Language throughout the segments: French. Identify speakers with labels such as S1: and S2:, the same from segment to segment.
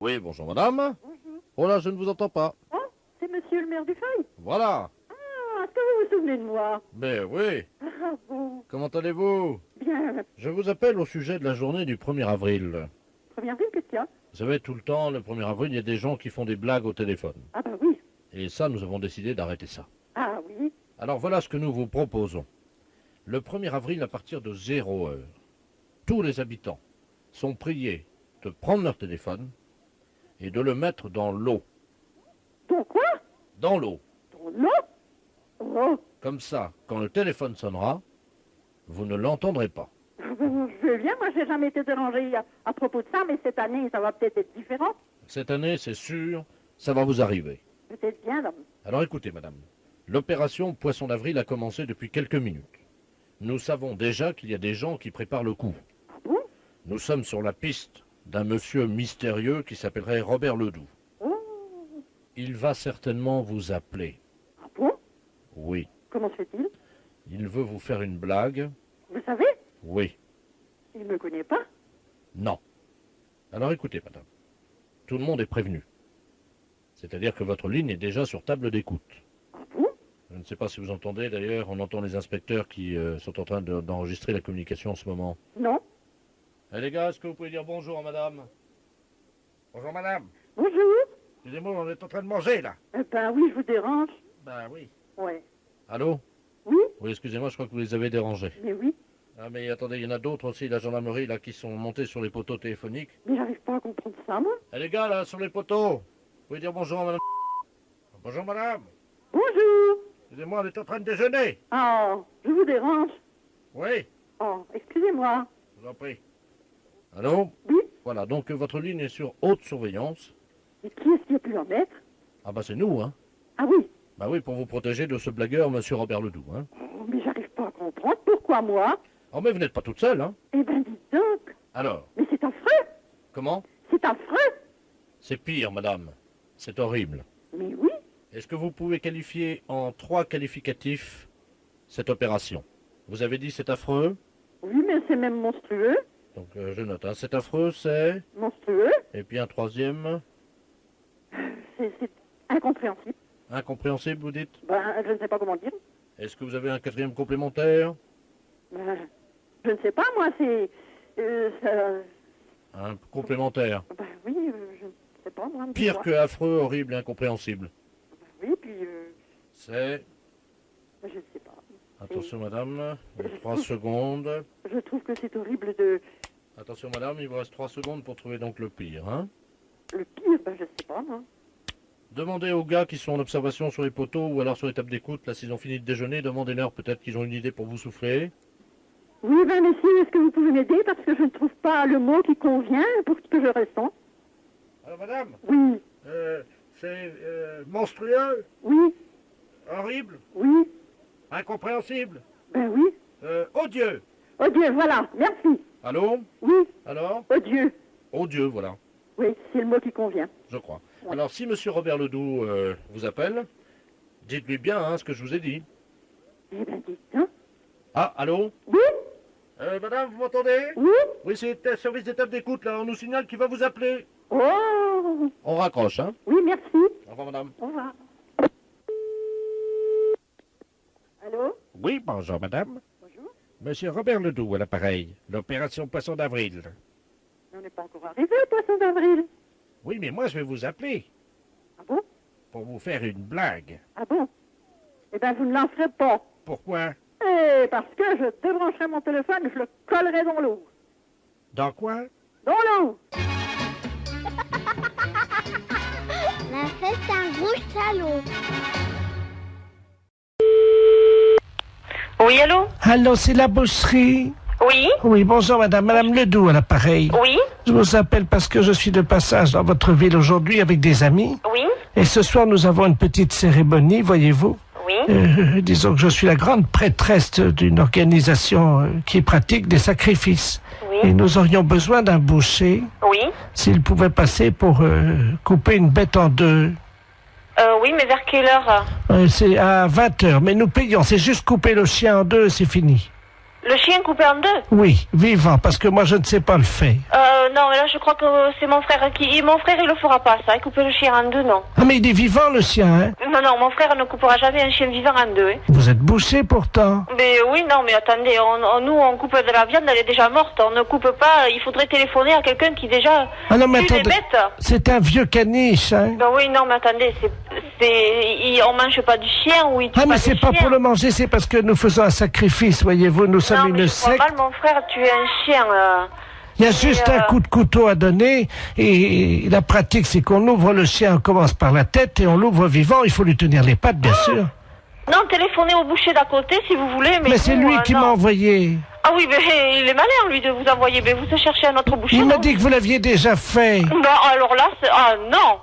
S1: Oui, bonjour madame.
S2: Bonjour.
S1: Oh là, je ne vous entends pas.
S2: Oh, c'est monsieur le maire du Feuil.
S1: Voilà.
S2: Ah, est-ce que vous vous souvenez de moi?
S1: Ben oui.
S2: Ah bon,
S1: Comment allez-vous?
S2: bien.
S1: Je vous appelle au sujet de la journée du 1er avril.
S2: 1er avril, qu'est-ce qu'il y a?
S1: Vous savez, tout le temps, le 1er avril, il y a des gens qui font des blagues au téléphone.
S2: Ah bah oui.
S1: Et ça, nous avons décidé d'arrêter ça.
S2: Ah oui.
S1: Alors voilà ce que nous vous proposons. Le 1er avril, à partir de 0 heure, tous les habitants sont priés de prendre leur téléphone et de le mettre dans l'eau.
S2: Donc quoi?
S1: Dans l'eau.
S2: Dans l'eau? Oh,
S1: Comme ça, quand le téléphone sonnera, vous ne l'entendrez pas.
S2: je veux bien, moi j'ai jamais été dérangée à propos de ça, mais cette année ça va peut-être être différent.
S1: Cette année, c'est sûr, ça va vous arriver.
S2: Peut-être bien, là.
S1: Alors écoutez, madame, l'opération Poisson d'avril a commencé depuis quelques minutes. Nous savons déjà qu'il y a des gens qui préparent le coup.
S2: Ah bon?
S1: Nous sommes sur la piste d'un monsieur mystérieux qui s'appellerait Robert Ledoux.
S2: Oh,
S1: Il va certainement vous appeler.
S2: ah bon?
S1: Oui.
S2: Comment se fait-il?
S1: Il veut vous faire une blague.
S2: Vous savez?
S1: Oui.
S2: Il me connaît pas.
S1: Non. Alors écoutez, madame. Tout le monde est prévenu. C'est-à-dire que votre ligne est déjà sur table d'écoute.
S2: Ah bon?
S1: Je ne sais pas si vous entendez, d'ailleurs, on entend les inspecteurs qui sont en train d'enregistrer la communication en ce moment.
S2: Non.
S1: Eh les gars, est-ce que vous pouvez dire bonjour à madame? Bonjour madame.
S2: Bonjour.
S1: Excusez-moi, on est en train de manger là.
S2: Eh ben oui, je vous dérange.
S1: Ben oui.
S2: Ouais.
S1: Allô?
S2: Oui,
S1: Oui, excusez-moi, je crois que vous les avez dérangés.
S2: mais oui.
S1: Ah mais attendez, il y en a d'autres aussi, la gendarmerie là, qui sont montés sur les poteaux téléphoniques.
S2: Mais j'arrive pas à comprendre ça, moi.
S1: Eh les gars, là, sur les poteaux, vous pouvez dire bonjour à madame? Bonjour madame.
S2: Bonjour.
S1: Excusez-moi, on est en train de déjeuner.
S2: Oh, je vous dérange.
S1: Oui,
S2: Oh, excusez-moi.
S1: je vous en prie. Allô?
S2: Oui.
S1: Voilà, donc votre ligne est sur haute surveillance.
S2: Et qui est-ce qui a pu en mettre?
S1: Ah bah c'est nous, hein.
S2: Ah oui.
S1: Bah oui, pour vous protéger de ce blagueur, monsieur Robert Ledoux, hein.
S2: Oh, mais j'arrive pas à comprendre. Pourquoi moi?
S1: Oh mais vous n'êtes pas toute seule, hein.
S2: Eh ben, dites donc.
S1: Alors,
S2: Mais c'est affreux.
S1: comment?
S2: C'est affreux.
S1: C'est pire, madame. C'est horrible.
S2: Mais oui.
S1: Est-ce que vous pouvez qualifier en 3 qualificatifs cette opération? Vous avez dit c'est affreux.
S2: Oui, mais c'est même monstrueux.
S1: Donc je note, hein. C'est affreux, c'est...
S2: Monstrueux.
S1: Et puis un troisième,
S2: C'est incompréhensible.
S1: incompréhensible, vous dites?
S2: Ben, je ne sais pas comment dire.
S1: Est-ce que vous avez un quatrième complémentaire?
S2: Ben, je ne sais pas, moi, c'est...
S1: Un complémentaire.
S2: Ben oui, je ne sais pas, moi.
S1: Pire
S2: dites-moi.
S1: que affreux, horrible et incompréhensible.
S2: Oui, puis...
S1: C'est...
S2: je ne sais pas.
S1: Attention madame, 3 secondes.
S2: Je trouve que c'est horrible de...
S1: Attention madame, il vous reste 3 secondes pour trouver donc le pire, hein.
S2: Le pire, ben je sais pas, moi.
S1: Demandez aux gars qui sont en observation sur les poteaux ou alors sur les tables d'écoute, là s'ils ont fini de déjeuner, demandez-leur peut-être qu'ils ont une idée pour vous souffler.
S2: Oui, ben messieurs, est-ce que vous pouvez m'aider parce que je ne trouve pas le mot qui convient pour ce que je ressens.
S1: Alors madame,
S2: Oui,
S1: c'est monstrueux,
S2: oui,
S1: horrible,
S2: oui,
S1: incompréhensible,
S2: ben oui.
S1: odieux.
S2: Oh Dieu, voilà, merci.
S1: Allô?
S2: Oui,
S1: Alors?
S2: oh Dieu.
S1: Odieux, voilà,
S2: Oui, c'est le mot qui convient.
S1: je crois.
S2: Ouais.
S1: Alors si monsieur Robert Ledoux vous appelle, dites-lui bien hein, ce que je vous ai dit.
S2: Eh ben dites, hein.
S1: Ah, allô?
S2: Oui,
S1: Madame, vous m'entendez?
S2: oui.
S1: Oui, c'est le service des tables d'écoute, là, on nous signale qu'il va vous appeler.
S2: Oh,
S1: On raccroche, hein?
S2: oui, merci.
S1: Au revoir madame.
S2: Au revoir. Allô?
S1: Oui, bonjour madame.
S2: Bonjour.
S1: Monsieur Robert Ledoux à l'appareil, l'opération Poisson d'avril.
S2: On n'est pas encore arrivé au poisson d'avril.
S1: Oui, mais moi je vais vous appeler
S2: Ah bon?
S1: pour vous faire une blague.
S2: Ah bon? Eh ben vous ne l'en ferez pas.
S1: Pourquoi?
S2: Eh, parce que je débrancherai mon téléphone, je le collerai dans l'eau.
S1: Dans quoi?
S2: Dans l'eau!
S3: La fête un gros salon.
S4: Oui, allô?
S5: Allô, c'est la boucherie.
S4: Oui,
S5: Oui, bonjour madame, madame Ledoux à l'appareil.
S4: oui,
S5: Je vous appelle parce que je suis de passage dans votre ville aujourd'hui avec des amis.
S4: oui,
S5: Et ce soir, nous avons une petite cérémonie, voyez-vous.
S4: oui.
S5: Disons que je suis la grande prêtresse d'une organisation qui pratique des sacrifices. Et
S4: Oui,
S5: nous aurions besoin d'un boucher,
S4: oui.
S5: s'il pouvait passer pour couper une bête en deux.
S4: Oui, mais vers quelle heure?
S5: C'est à 20h, mais nous payons, c'est juste couper le chien en deux, c'est fini.
S4: Le chien coupé en deux?
S5: Oui, vivant, parce que moi je ne sais pas le faire.
S4: Non, mais là je crois que c'est mon frère qui... Mon frère il le fera pas ça, il couper le chien en deux, non.
S5: Ah mais il est vivant le sien, hein?
S4: Non, non, mon frère ne coupera jamais un chien vivant en deux. Hein.
S5: Vous êtes bouché pourtant.
S4: Mais oui, non, mais attendez, nous on coupe de la viande, elle est déjà morte, on ne coupe pas, il faudrait téléphoner à quelqu'un qui déjà
S5: Ah non mais
S4: tue les
S5: attendez,
S4: bêtes.
S5: c'est un vieux caniche, hein?
S4: Ben oui, non, mais attendez, on mange pas du chien ou il tue
S5: Ah mais
S4: pas
S5: c'est
S4: du
S5: pas
S4: chien.
S5: pour le manger, c'est parce que nous faisons un sacrifice, voyez-vous, nous sommes
S4: Non, mais
S5: une
S4: je crois
S5: secte.
S4: mal mon frère tuer un chien.
S5: Il y a juste un coup de couteau à donner et la pratique c'est qu'on ouvre le chien, on commence par la tête et on l'ouvre vivant, il faut lui tenir les pattes bien sûr.
S4: Non, téléphonez au boucher d'à côté si vous voulez.
S5: Mais c'est
S4: nous,
S5: lui qui
S4: non.
S5: m'a envoyé.
S4: Ah oui, mais il est malin lui de vous envoyer. Mais vous cherchez un autre boucher.
S5: Il m'a
S4: non
S5: dit que vous l'aviez déjà fait.
S4: Non, alors là, ah non.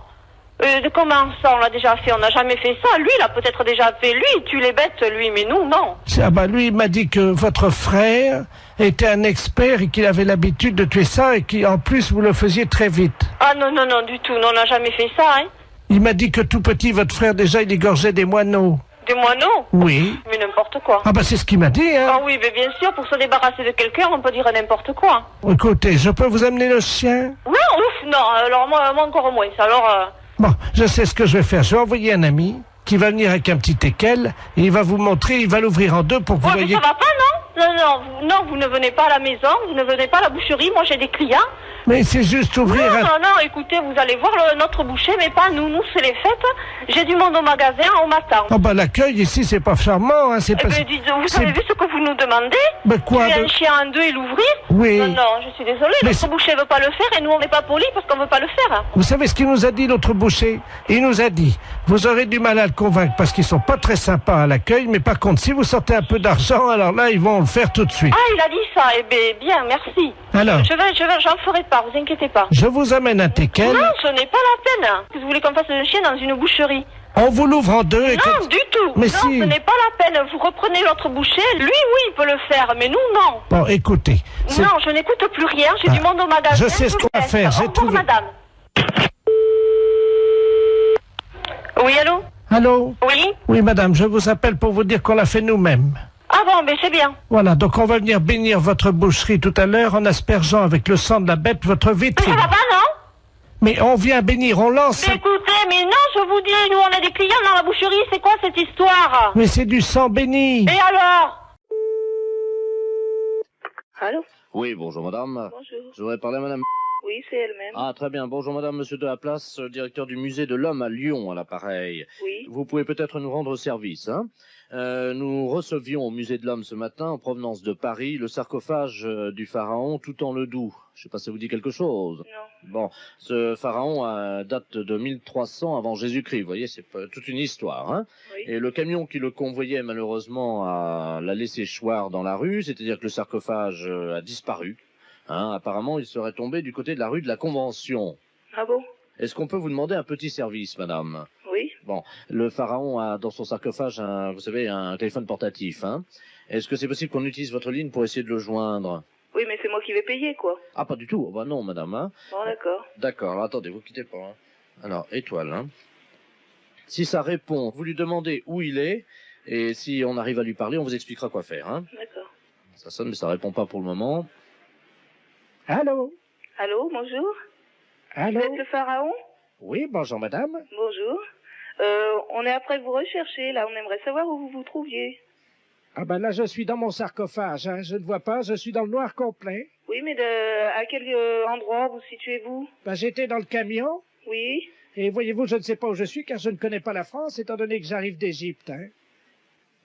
S4: Comment ça, on l'a déjà fait? On n'a jamais fait ça. Lui, il a peut-être déjà fait. Lui, il tue les bêtes, lui, mais nous, non.
S5: Ah bah lui, il m'a dit que votre frère était un expert et qu'il avait l'habitude de tuer ça et qu'en plus vous le faisiez très vite.
S4: Ah non, non, non, du tout. Non, on n'a jamais fait ça, hein.
S5: Il m'a dit que tout petit, votre frère déjà, il égorgeait des moineaux.
S4: Des moineaux?
S5: Oui.
S4: Mais n'importe quoi.
S5: Ah bah c'est ce qu'il m'a dit, hein.
S4: Ah oui, mais bien sûr, pour se débarrasser de quelqu'un, on peut dire n'importe quoi.
S5: Écoutez, je peux vous amener le chien?
S4: Non, ouf, non. Alors moi encore moins. Alors.
S5: Bon, je sais ce que je vais faire. Je vais envoyer un ami qui va venir avec un petit teckel et il va vous montrer, il va l'ouvrir en deux pour que vous
S4: Ouais, mais
S5: voyez...
S4: ça va pas, non? Non, vous ne venez pas à la maison, vous ne venez pas à la boucherie, moi j'ai des clients.
S5: Mais c'est juste ouvrir
S4: Non,
S5: un...
S4: non, écoutez, vous allez voir notre boucher, mais pas nous, c'est les fêtes. J'ai du monde au magasin, on m'attend.
S5: Oh bah l'accueil ici, c'est pas charmant, hein, c'est
S4: Eh
S5: pas...
S4: ben, dites, vous
S5: c'est-
S4: avez vu ce que vous nous demandez?
S5: Ben quoi
S4: Tuer
S5: de-
S4: un chien en deux et l'ouvrir?
S5: Oui.
S4: Non, non, je suis désolée,
S5: Mais
S4: notre
S5: c'est-
S4: boucher veut pas le faire et nous on n'est pas polis parce qu'on veut pas le faire.
S5: Vous savez ce qu'il nous a dit, l'autre boucher? Il nous a dit, vous aurez du mal à le convaincre parce qu'ils sont pas très sympas à l'accueil, mais par contre, si vous sortez un peu d'argent, alors là, ils vont le faire tout de suite.
S4: Ah, il a dit ça, eh ben, bien, merci.
S5: Alors,
S4: J'en ferai pas, vous inquiétez pas.
S5: je vous amène un teckel,
S4: Non, ce n'est pas la peine. Que vous voulez qu'on fasse un chien dans une boucherie?
S5: on vous l'ouvre en deux et...
S4: Non, du tout.
S5: Mais
S4: non,
S5: si.
S4: ce n'est pas la peine. Vous reprenez l'autre boucher. Lui, oui, il peut le faire, mais nous, non.
S5: Bon, écoutez, c'est-
S4: Non, je n'écoute plus rien. J'ai du monde au magasin.
S5: je sais ce
S4: vous
S5: qu'on va
S4: laisse.
S5: faire, j'ai
S4: Au revoir,
S5: trouvé.
S4: madame. Oui, allô?
S5: Allô?
S4: Oui?
S5: Oui, madame, je vous appelle pour vous dire qu'on l'a fait nous-mêmes.
S4: Ah bon, ben c'est bien.
S5: Voilà, donc on va venir bénir votre boucherie tout à l'heure en aspergeant avec le sang de la bête votre
S4: Mais ça
S5: vitrine.
S4: va pas, non?
S5: Mais on vient bénir, on lance...
S4: Mais écoutez, mais non, je vous dis, nous, on a des clients dans la boucherie. C'est quoi cette histoire?
S5: Mais c'est du sang béni.
S4: Et alors? Allô?
S1: Oui, bonjour madame.
S4: Bonjour.
S1: Je voudrais parler à madame...
S4: Oui, c'est elle-même.
S1: Ah, très bien. Bonjour madame, monsieur de la Place, directeur du musée de l'Homme à Lyon, à l'appareil.
S4: Oui.
S1: Vous pouvez peut-être nous rendre service, hein. Nous recevions au musée de l'Homme ce matin, en provenance de Paris, le sarcophage du pharaon Tout-en-le-Doux. Je ne sais pas si ça vous dit quelque chose.
S4: Non.
S1: Bon, ce pharaon date de 1300 avant Jésus-Christ. Vous voyez, c'est toute une histoire, hein.
S4: Oui.
S1: Et le camion qui le convoyait, malheureusement, l'a laissé choir dans la rue, c'est-à-dire que le sarcophage a disparu. Hein, apparemment, il serait tombé du côté de la rue de la Convention.
S4: Ah bon?
S1: Est-ce qu'on peut vous demander un petit service, madame?
S4: Oui.
S1: Bon, le pharaon a dans son sarcophage, vous savez, un téléphone portatif. Hein. Est-ce que c'est possible qu'on utilise votre ligne pour essayer de le joindre?
S4: Oui, mais c'est moi qui vais payer, quoi.
S1: Ah, pas du tout. Oh, bah non, madame. Hein.
S4: Bon, d'accord.
S1: D'accord, alors attendez, vous quittez pas. Hein. Alors, étoile. Hein. Si ça répond, vous lui demandez où il est, et si on arrive à lui parler, on vous expliquera quoi faire. Hein.
S4: D'accord.
S1: Ça sonne, mais ça répond pas pour le moment.
S5: Allô?
S4: Allô, bonjour?
S5: Allô?
S4: Vous êtes le pharaon?
S5: Oui, bonjour madame.
S4: Bonjour. On est après vous rechercher, là. On aimerait savoir où vous vous trouviez.
S5: Ah ben là, je suis dans mon sarcophage, hein. Je ne vois pas, je suis dans le noir complet.
S4: Oui, mais à quel endroit vous situez-vous?
S5: Ben, j'étais dans le camion,
S4: Oui.
S5: et voyez-vous, je ne sais pas où je suis, car je ne connais pas la France, étant donné que j'arrive d'Égypte, hein.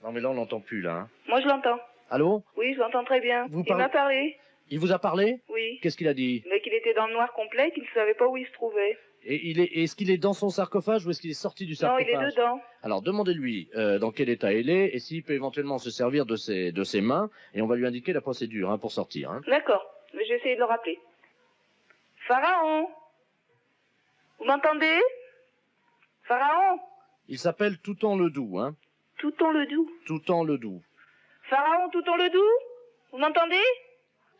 S1: Non, mais là, on l'entend plus, là. Hein.
S4: Moi, je l'entends.
S1: Allô?
S4: Oui, je l'entends très bien.
S1: Vous
S4: Il
S1: parlez-
S4: m'a parlé.
S1: Il vous a parlé?
S4: Oui.
S1: Qu'est-ce qu'il a dit?
S4: Mais qu'il était dans le noir complet, qu'il ne savait pas où il se trouvait.
S1: Et est-ce qu'il est dans son sarcophage ou est-ce qu'il est sorti du
S4: Non,
S1: sarcophage?
S4: il est dedans.
S1: Alors demandez-lui dans quel état il est et s'il peut éventuellement se servir de ses mains et on va lui indiquer la procédure hein, pour sortir. Hein.
S4: D'accord. Mais je vais essayer de le rappeler. Pharaon! Vous m'entendez? Pharaon!
S1: Il s'appelle Toutan-le-Doux. Hein.
S4: Touton-le-Doux.
S1: Toutan-le-Doux.
S4: Pharaon Touton-le-Doux? Vous m'entendez?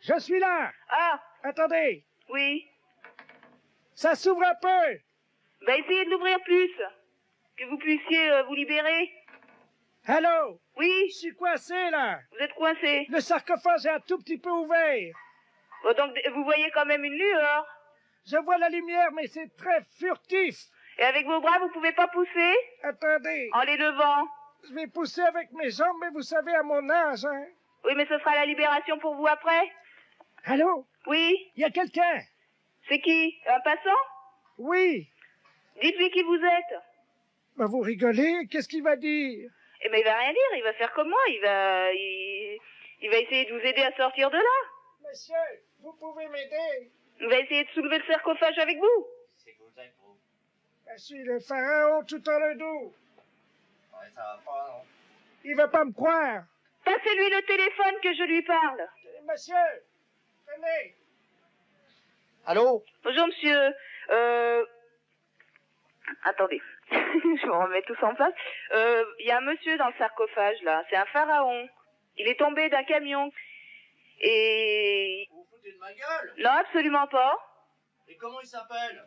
S5: Je suis là!
S4: Ah,
S5: Attendez!
S4: oui.
S5: Ça s'ouvre un peu!
S4: Ben essayez de l'ouvrir plus. Que vous puissiez vous libérer.
S5: Allô?
S4: Oui,
S5: Je suis coincé, là.
S4: vous êtes coincé.
S5: Le sarcophage est un tout petit peu ouvert.
S4: Oh, donc vous voyez quand même une lueur.
S5: Je vois la lumière, mais c'est très furtif.
S4: Et avec vos bras, vous pouvez pas pousser
S5: Attendez,
S4: en les levant.
S5: je vais pousser avec mes jambes, mais vous savez, à mon âge, hein.
S4: Oui, mais ce sera la libération pour vous après.
S5: Allô?
S4: Oui,
S5: Il y a quelqu'un?
S4: c'est qui? Un passant?
S5: Oui.
S4: Dites-lui qui vous êtes.
S5: Bah, vous rigolez? Qu'est-ce qu'il va dire?
S4: Eh ben, il va rien dire, il va faire comme moi, il va essayer de vous aider à sortir de là.
S5: Monsieur, vous pouvez m'aider?
S4: Il va essayer de soulever le sarcophage avec vous.
S5: Ben, je suis le pharaon tout en le dos.
S6: Ouais, ça va pas, non?
S5: Il va pas me croire.
S4: Passez-lui le téléphone que je lui parle.
S5: Monsieur, venez.
S6: Allô?
S4: Bonjour, monsieur. Attendez, je me remets tous en place. Il y a un monsieur dans le sarcophage, là. C'est un pharaon. Il est tombé d'un camion. Et...
S6: Vous vous foutez de ma gueule?
S4: Non, absolument pas.
S6: Et comment il s'appelle?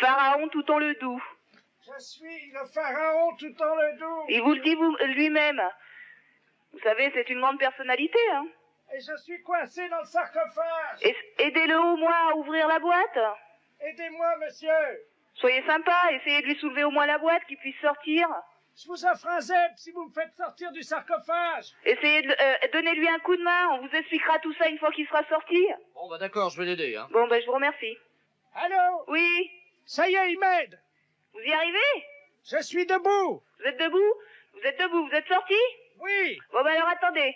S4: Pharaon tout en le doux.
S5: Je suis le pharaon tout en le dos.
S4: Il vous le dit lui-même. Vous savez, c'est une grande personnalité, hein.
S5: Et je suis coincé dans le sarcophage.
S4: Aidez-le au moins à ouvrir la boîte.
S5: Aidez-moi, monsieur.
S4: Soyez sympa, essayez de lui soulever au moins la boîte, qu'il puisse sortir.
S5: Je vous offre un zèbre si vous me faites sortir du sarcophage.
S4: Essayez de donnez-lui un coup de main, on vous expliquera tout ça une fois qu'il sera sorti.
S6: Bon, bah d'accord, je vais l'aider, hein.
S4: Bon, ben je vous remercie.
S5: Allô?
S4: Oui,
S5: Ça y est, il m'aide.
S4: vous y arrivez?
S5: Je suis debout.
S4: Vous êtes debout? Vous êtes debout, vous êtes sorti?
S5: Oui.
S4: Bon, ben alors attendez.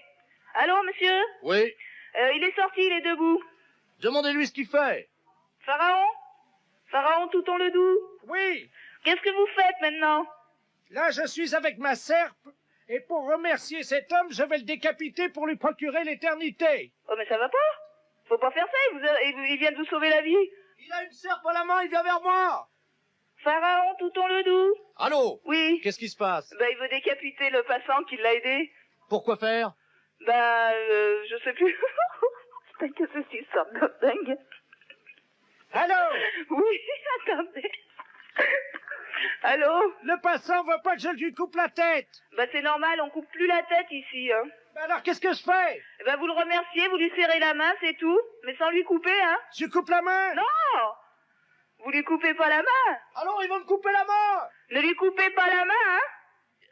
S4: Allô, monsieur?
S6: Oui.
S4: Il est sorti, il est debout.
S6: Demandez-lui ce qu'il fait.
S4: Pharaon? Pharaon tout en le doux.
S5: Oui.
S4: Qu'est-ce que vous faites maintenant?
S5: Là, je suis avec ma serpe. Et pour remercier cet homme, je vais le décapiter pour lui procurer l'éternité.
S4: Oh, mais ça va pas. Faut pas faire ça, il vient de vous sauver la vie.
S6: Il a une serpe à la main, il vient vers moi.
S4: Pharaon tout en le doux.
S6: Allô?
S4: Oui.
S6: Qu'est-ce qui se passe?
S4: Bah, il veut décapiter le passant qui l'a aidé.
S6: Pourquoi faire?
S4: Bah, je sais plus. Putain, que ceci sorte de dingue.
S5: Allô?
S4: Oui, attendez. Allô?
S5: Le passant veut pas que je lui coupe la tête.
S4: Bah, c'est normal, on coupe plus la tête ici, hein.
S5: Ben alors, qu'est-ce que je fais?
S4: Bah, vous le remerciez, vous lui serrez la main, c'est tout. Mais sans lui couper, hein.
S5: Je coupe la main?
S4: Non! Vous lui coupez pas la main.
S6: Allô, ils vont me couper la main.
S4: Ne lui coupez pas la main, hein.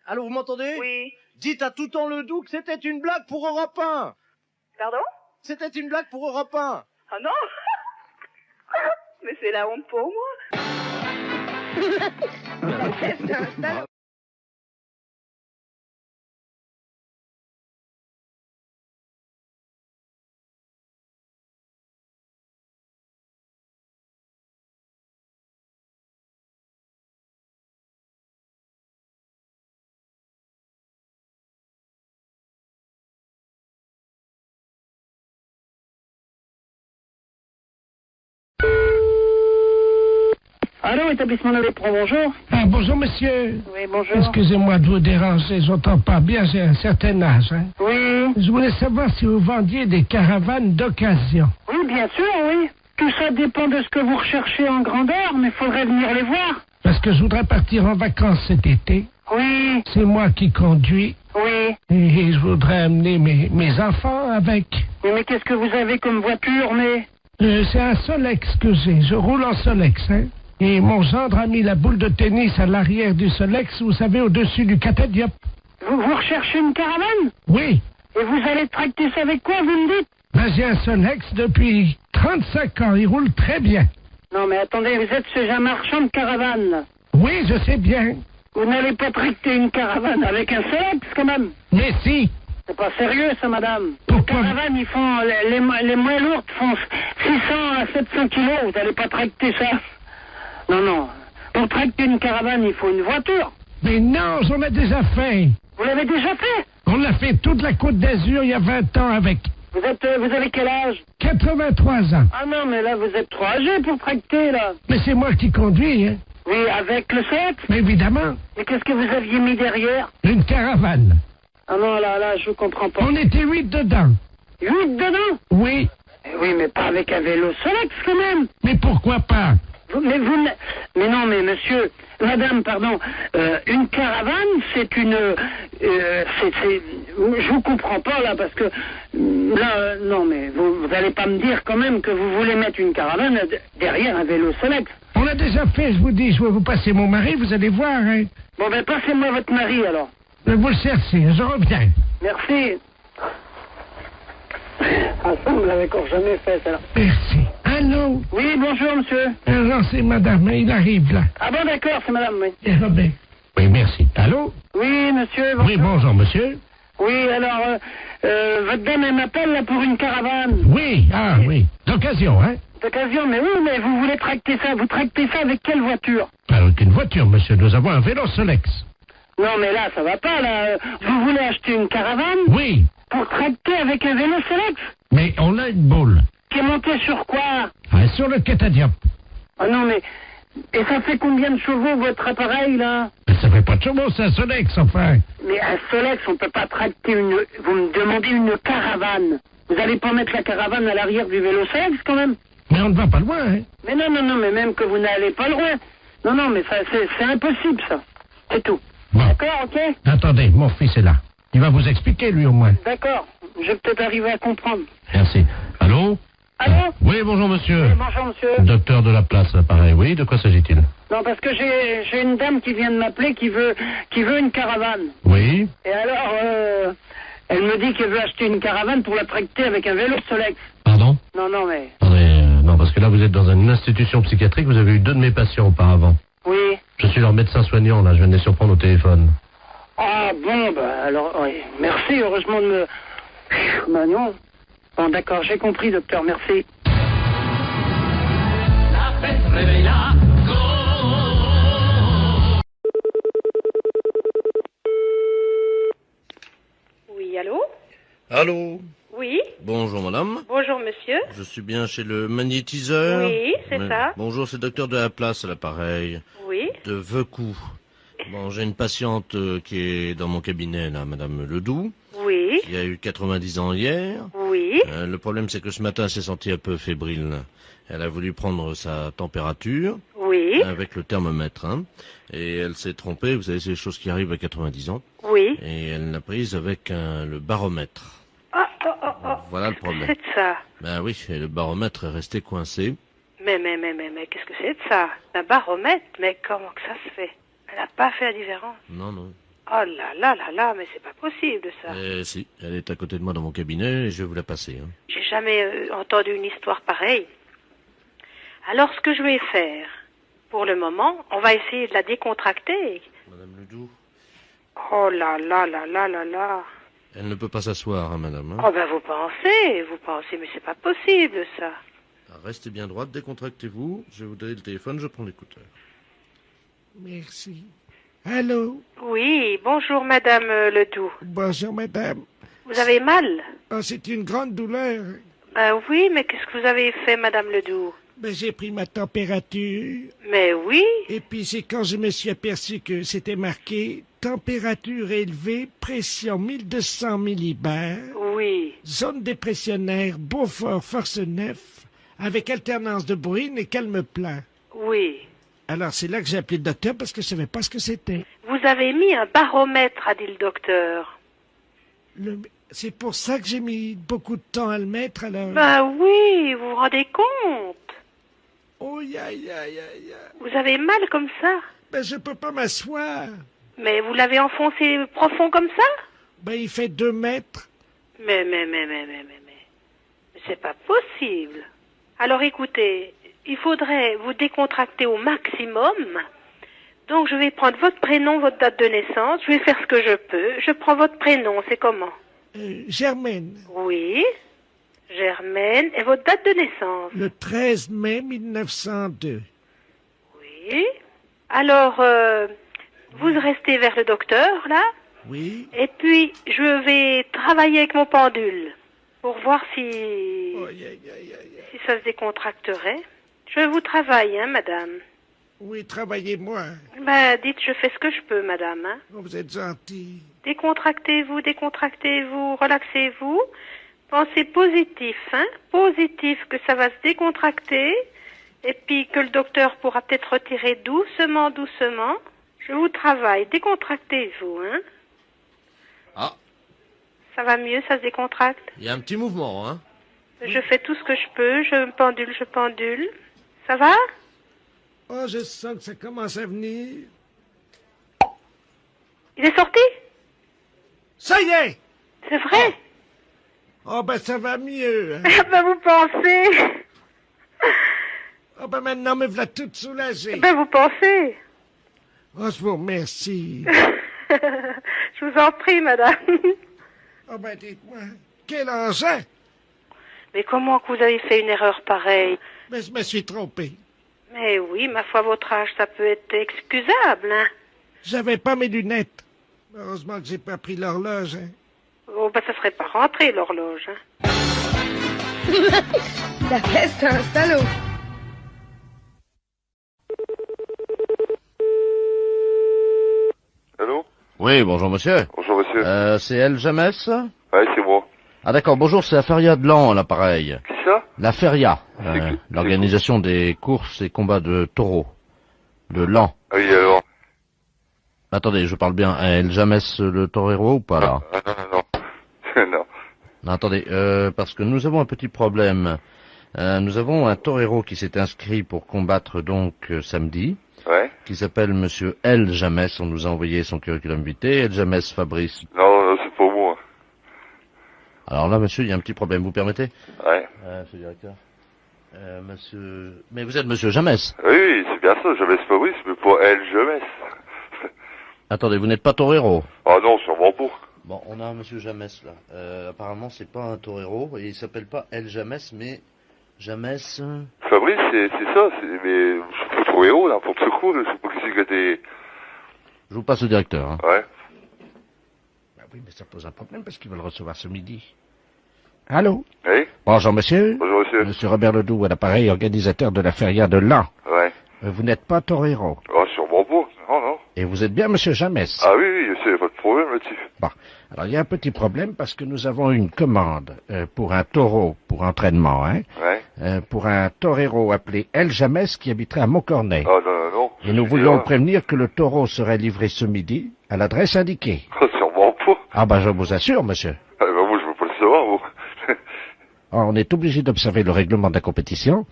S6: Allô, vous m'entendez?
S4: Oui.
S6: Dites à tout en le doux que c'était une blague pour Europe 1.
S4: Pardon?
S6: C'était une blague pour Europe 1.
S4: Ah non. Mais c'est la honte pour moi.
S7: Allô, établissement de Pro, bonjour.
S5: Ah, bonjour, monsieur.
S7: Oui, bonjour.
S5: Excusez-moi de vous déranger, j'entends pas bien, j'ai un certain âge, hein.
S7: Oui.
S5: Je voulais savoir si vous vendiez des caravanes d'occasion.
S7: Oui, bien sûr, oui. Tout ça dépend de ce que vous recherchez en grandeur, mais il faudrait venir les voir.
S5: Parce que je voudrais partir en vacances cet été.
S7: Oui,
S5: C'est moi qui conduis.
S7: oui.
S5: Et je voudrais amener mes enfants avec.
S7: Oui, mais qu'est-ce que vous avez comme voiture, mais...
S5: C'est un Solex que j'ai. Je roule en Solex, hein. Et mon gendre a mis la boule de tennis à l'arrière du Solex, vous savez, au-dessus du catadiop.
S7: Vous recherchez une caravane?
S5: Oui.
S7: Et vous allez tracter ça avec quoi, vous me dites?
S5: Ben, j'ai un Solex depuis 35 ans. Il roule très bien.
S7: Non, mais attendez, vous êtes chez un marchand de caravane, là.
S5: Oui, je sais bien.
S7: Vous n'allez pas tracter une caravane avec un Solex, quand même.
S5: Mais si.
S7: C'est pas sérieux, ça, madame.
S5: Pourquoi?
S7: Les caravanes, ils font... Les moins lourdes font 600 à 700 kilos. Vous n'allez pas tracter ça. Non, non. Pour tracter une caravane, il faut une voiture.
S5: Mais non, j'en ai déjà fait.
S7: Vous l'avez déjà fait?
S5: On l'a fait toute la Côte d'Azur il y a 20 ans avec
S7: Vous avez quel âge?
S5: 83 ans.
S7: Ah non, mais là, vous êtes trop âgé pour tracter, là.
S5: Mais c'est moi qui conduis, hein.
S7: Oui, avec le Solex.
S5: Mais évidemment,
S7: Mais qu'est-ce que vous aviez mis derrière?
S5: une caravane.
S7: Ah non, là, je comprends pas.
S5: On était 8 dedans.
S7: 8 dedans?
S5: Oui.
S7: Oui, mais pas avec un vélo Solex, quand même.
S5: Mais pourquoi pas?
S7: Mais non, mais monsieur, madame, pardon, une caravane, c'est une... je vous comprends pas, là, parce que... Là, non, mais vous allez pas me dire quand même que vous voulez mettre une caravane derrière un vélo Solex.
S5: On l'a déjà fait, je vous dis, je vais vous passer mon mari, vous allez voir, hein.
S7: Bon, ben, passez-moi votre mari, alors.
S5: Vous le cherchez, je reviens.
S7: Merci. Ah, ça, on me l'avait encore jamais fait, ça.
S5: Merci. Allô?
S7: Oui, bonjour, monsieur.
S5: Non, c'est madame, il arrive, là.
S7: Ah bon, d'accord, c'est madame, oui.
S5: Et Robert. Oui, merci. Allô?
S7: Oui, monsieur, bonjour.
S5: Oui, bonjour, monsieur.
S7: Oui, alors, votre dame, elle m'appelle, là, pour une caravane.
S5: Oui, oui. D'occasion, hein?
S7: D'occasion, mais oui, mais vous voulez tracter ça. Vous tractez ça avec quelle voiture?
S5: Avec une voiture, monsieur. Nous avons un vélo Solex.
S7: Non, mais là, ça va pas, là. Vous voulez acheter une caravane?
S5: Oui.
S7: Pour tracter avec un vélo Solex?
S5: Mais on a une boule.
S7: Qui est montée sur quoi?
S5: Sur le Catadiop.
S7: Ah non, mais... Et ça fait combien de chevaux, votre appareil, là?
S5: Ça fait pas de chevaux, c'est un Solex, enfin.
S7: Mais un Solex, on peut pas tracter une... Vous me demandez une caravane. Vous allez pas mettre la caravane à l'arrière du vélo Solex, quand même?
S5: Mais on ne va pas loin, hein?
S7: Mais non, mais même que vous n'allez pas loin. Non, mais ça, c'est impossible, ça. C'est tout.
S5: Bon.
S7: D'accord, ok?
S5: Attendez, mon fils est là. Il va vous expliquer, lui, au moins.
S7: D'accord. Je vais peut-être arriver à comprendre.
S5: Merci. Allô?
S7: Allô?
S5: Oui, bonjour, monsieur.
S7: Oui, bonjour, monsieur.
S5: Docteur de la place, pareil. Oui, de quoi s'agit-il?
S7: Non, parce que j'ai une dame qui vient de m'appeler qui veut une caravane.
S5: Oui.
S7: Et alors, elle me dit qu'elle veut acheter une caravane pour la tracter avec un vélo Solex.
S5: Pardon?
S7: Non, mais...
S5: Attendez, non, parce que là, vous êtes dans une institution psychiatrique, vous avez eu 2 de mes patients auparavant.
S7: Oui.
S5: Je suis leur médecin soignant, là, je viens de les surprendre au téléphone.
S7: Ah, bon, bah, alors, oui. Merci, heureusement de me... Bah, non. Bon, d'accord, j'ai compris, docteur, merci.
S8: La fête réveille la
S9: Oui, allô?
S1: Allô?
S9: Oui,
S1: Bonjour, madame.
S9: bonjour monsieur.
S1: Je suis bien chez le magnétiseur.
S9: Oui, c'est ça.
S1: Bonjour, c'est le docteur de la place à l'appareil.
S9: Oui,
S1: De Vecou. Bon, j'ai une patiente qui est dans mon cabinet, là, madame Ledoux,
S9: oui,
S1: qui a eu 90 ans hier.
S9: oui,
S1: Le problème, c'est que ce matin, elle s'est sentie un peu fébrile. Elle a voulu prendre sa température
S9: oui,
S1: avec le thermomètre, hein, et elle s'est trompée. Vous savez, c'est des choses qui arrivent à 90 ans.
S9: oui.
S1: Et elle l'a prise avec le baromètre. Voilà le problème.
S9: C'est de ça.
S1: Ben oui, et le baromètre est resté coincé.
S9: Mais, qu'est-ce que c'est de ça? Un baromètre? Mais comment que ça se fait? Elle n'a pas fait la différence.
S1: Non, non.
S9: Oh là, mais c'est pas possible ça.
S1: Si, elle est à côté de moi dans mon cabinet et je vais vous la passer. Hein.
S9: J'ai jamais entendu une histoire pareille. Alors ce que je vais faire, pour le moment, on va essayer de la décontracter.
S1: Madame Ledoux,
S9: Oh là.
S1: elle ne peut pas s'asseoir, hein, madame. Hein.
S9: Oh ben vous pensez, mais c'est pas possible ça.
S1: Restez bien droite, décontractez-vous. Je vais vous donner le téléphone, je prends l'écouteur.
S5: Merci. Allô?
S9: Oui, bonjour madame Ledoux.
S5: Bonjour, madame.
S9: Vous avez mal?
S5: Oh, c'est une grande douleur.
S9: Ben oui, mais qu'est-ce que vous avez fait madame Ledoux?
S5: Ben, j'ai pris ma température.
S9: Mais oui,
S5: Et puis, c'est quand je me suis aperçu que c'était marqué température élevée, pression 1200 millibars,
S9: oui.
S5: zone dépressionnaire, Beaufort, force 9, avec alternance de bruine et calme plat.
S9: Oui.
S5: Alors, c'est là que j'ai appelé le docteur parce que je savais pas ce que c'était.
S9: Vous avez mis un baromètre, a dit le docteur.
S5: C'est pour ça que j'ai mis beaucoup de temps à le mettre, alors.
S9: Ben oui, vous vous rendez compte?
S5: Oh, aïe.
S9: Vous avez mal comme ça?
S5: Ben, je peux pas m'asseoir.
S9: Mais vous l'avez enfoncé profond comme ça?
S5: Ben, il fait 2 mètres.
S9: Mais c'est pas possible. Alors écoutez, il faudrait vous décontracter au maximum. Donc je vais prendre votre prénom, votre date de naissance, je vais faire ce que je peux. Je prends votre prénom, c'est comment?
S5: Germaine.
S9: Oui, Germaine. Et votre date de naissance?
S5: Le 13 mai 1902.
S9: Oui. Alors, vous restez vers le docteur, là?
S5: Oui.
S9: Et puis, je vais travailler avec mon pendule pour voir si ça se décontracterait. Je vous travaille, hein, madame?
S5: Oui, travaillez-moi.
S9: Ben, dites, je fais ce que je peux, madame, hein?
S5: Oh, vous êtes gentil.
S9: Décontractez-vous, relaxez-vous. Pensez positif, hein? Positif que ça va se décontracter Et puis que le docteur pourra peut-être retirer doucement, doucement. Je vous travaille. Décontractez-vous, hein.
S1: Ah,
S9: Ça va mieux, ça se décontracte.
S1: il y a un petit mouvement, hein.
S9: Je fais tout ce que je peux. Je pendule. Ça va?
S5: Oh, je sens que ça commence à venir.
S9: Il est sorti?
S5: Ça y est!
S9: C'est vrai?
S5: Oh, ben ça va mieux. Hein?
S9: Ah ben vous pensez?
S5: Oh, ben maintenant, me voilà toute soulagée.
S9: Ben vous pensez?
S5: Oh, je vous remercie.
S9: Je vous en prie, madame.
S5: Oh, ben dites-moi, quel engin?
S9: Mais comment que vous avez fait une erreur pareille?
S5: Ben, je me suis trompé.
S9: Mais oui, ma foi, votre âge, ça peut être excusable, hein.
S5: J'avais pas mes lunettes. Heureusement que j'ai pas pris l'horloge, hein.
S9: Oh, ben ça serait pas rentré, l'horloge, hein.
S10: La fête, c'est un salaud.
S11: Allô?
S1: Oui, bonjour monsieur.
S11: Bonjour monsieur.
S1: C'est El James?
S11: Ouais, c'est moi.
S1: Ah d'accord, bonjour, c'est la Feria de Lan, à l'appareil.
S11: Qui ça?
S1: La Feria,
S11: qui
S1: l'organisation des courses et combats de taureaux. De Lan.
S11: Ah oui, alors.
S1: Attendez, je parle bien. El James le torero ou pas là?
S11: Ah, non. Non.
S1: Non, attendez, parce que nous avons un petit problème. Nous avons un torero qui s'est inscrit pour combattre donc samedi.
S11: Ouais.
S1: Qui s'appelle monsieur El James. On nous a envoyé son curriculum vitae. El James Fabrice.
S11: Non, c'est pas moi.
S1: Alors là, monsieur, il y a un petit problème. Vous permettez?
S11: Ouais.
S1: Monsieur le directeur. Monsieur... Mais vous êtes monsieur James.
S11: Oui, c'est bien ça, James Fabrice, mais pas elle, James.
S1: Attendez, vous n'êtes pas torero?
S11: Ah non, sûrement pas.
S1: Bon, on a un monsieur James là. Apparemment, c'est pas un torero et il s'appelle pas El James, mais James.
S11: Fabrice, c'est ça, mais je suis pas trop héros, n'importe quoi, je sais pas qui c'est que t'es...
S1: Je vous passe le directeur. Hein.
S11: Ouais.
S5: Ben oui, mais ça pose un problème parce qu'ils veulent recevoir ce midi. Allô?
S11: Oui?
S5: Bonjour monsieur.
S11: Bonjour monsieur.
S5: Monsieur Robert Ledoux, à l'appareil, organisateur de la Feria de Lan.
S11: Ouais.
S5: Vous n'êtes pas torero.
S11: Ah, sûrement pas. Non, non.
S5: Et vous êtes bien monsieur James.
S11: Ah oui, c'est pas de problème là-dessus.
S5: Bon. Alors, il y a un petit problème parce que nous avons une commande pour un taureau pour entraînement, hein.
S11: Ouais.
S5: Pour un torero appelé El James qui habiterait à Montcornet.
S11: Ah non, non.
S5: Et nous voulions prévenir que le taureau serait livré ce midi à l'adresse indiquée.
S11: Ah, sûrement pas.
S5: Ah ben, je vous assure, monsieur.
S11: Ah ben moi, je veux pas le savoir, moi.
S5: Alors, on est obligé d'observer le règlement de la compétition,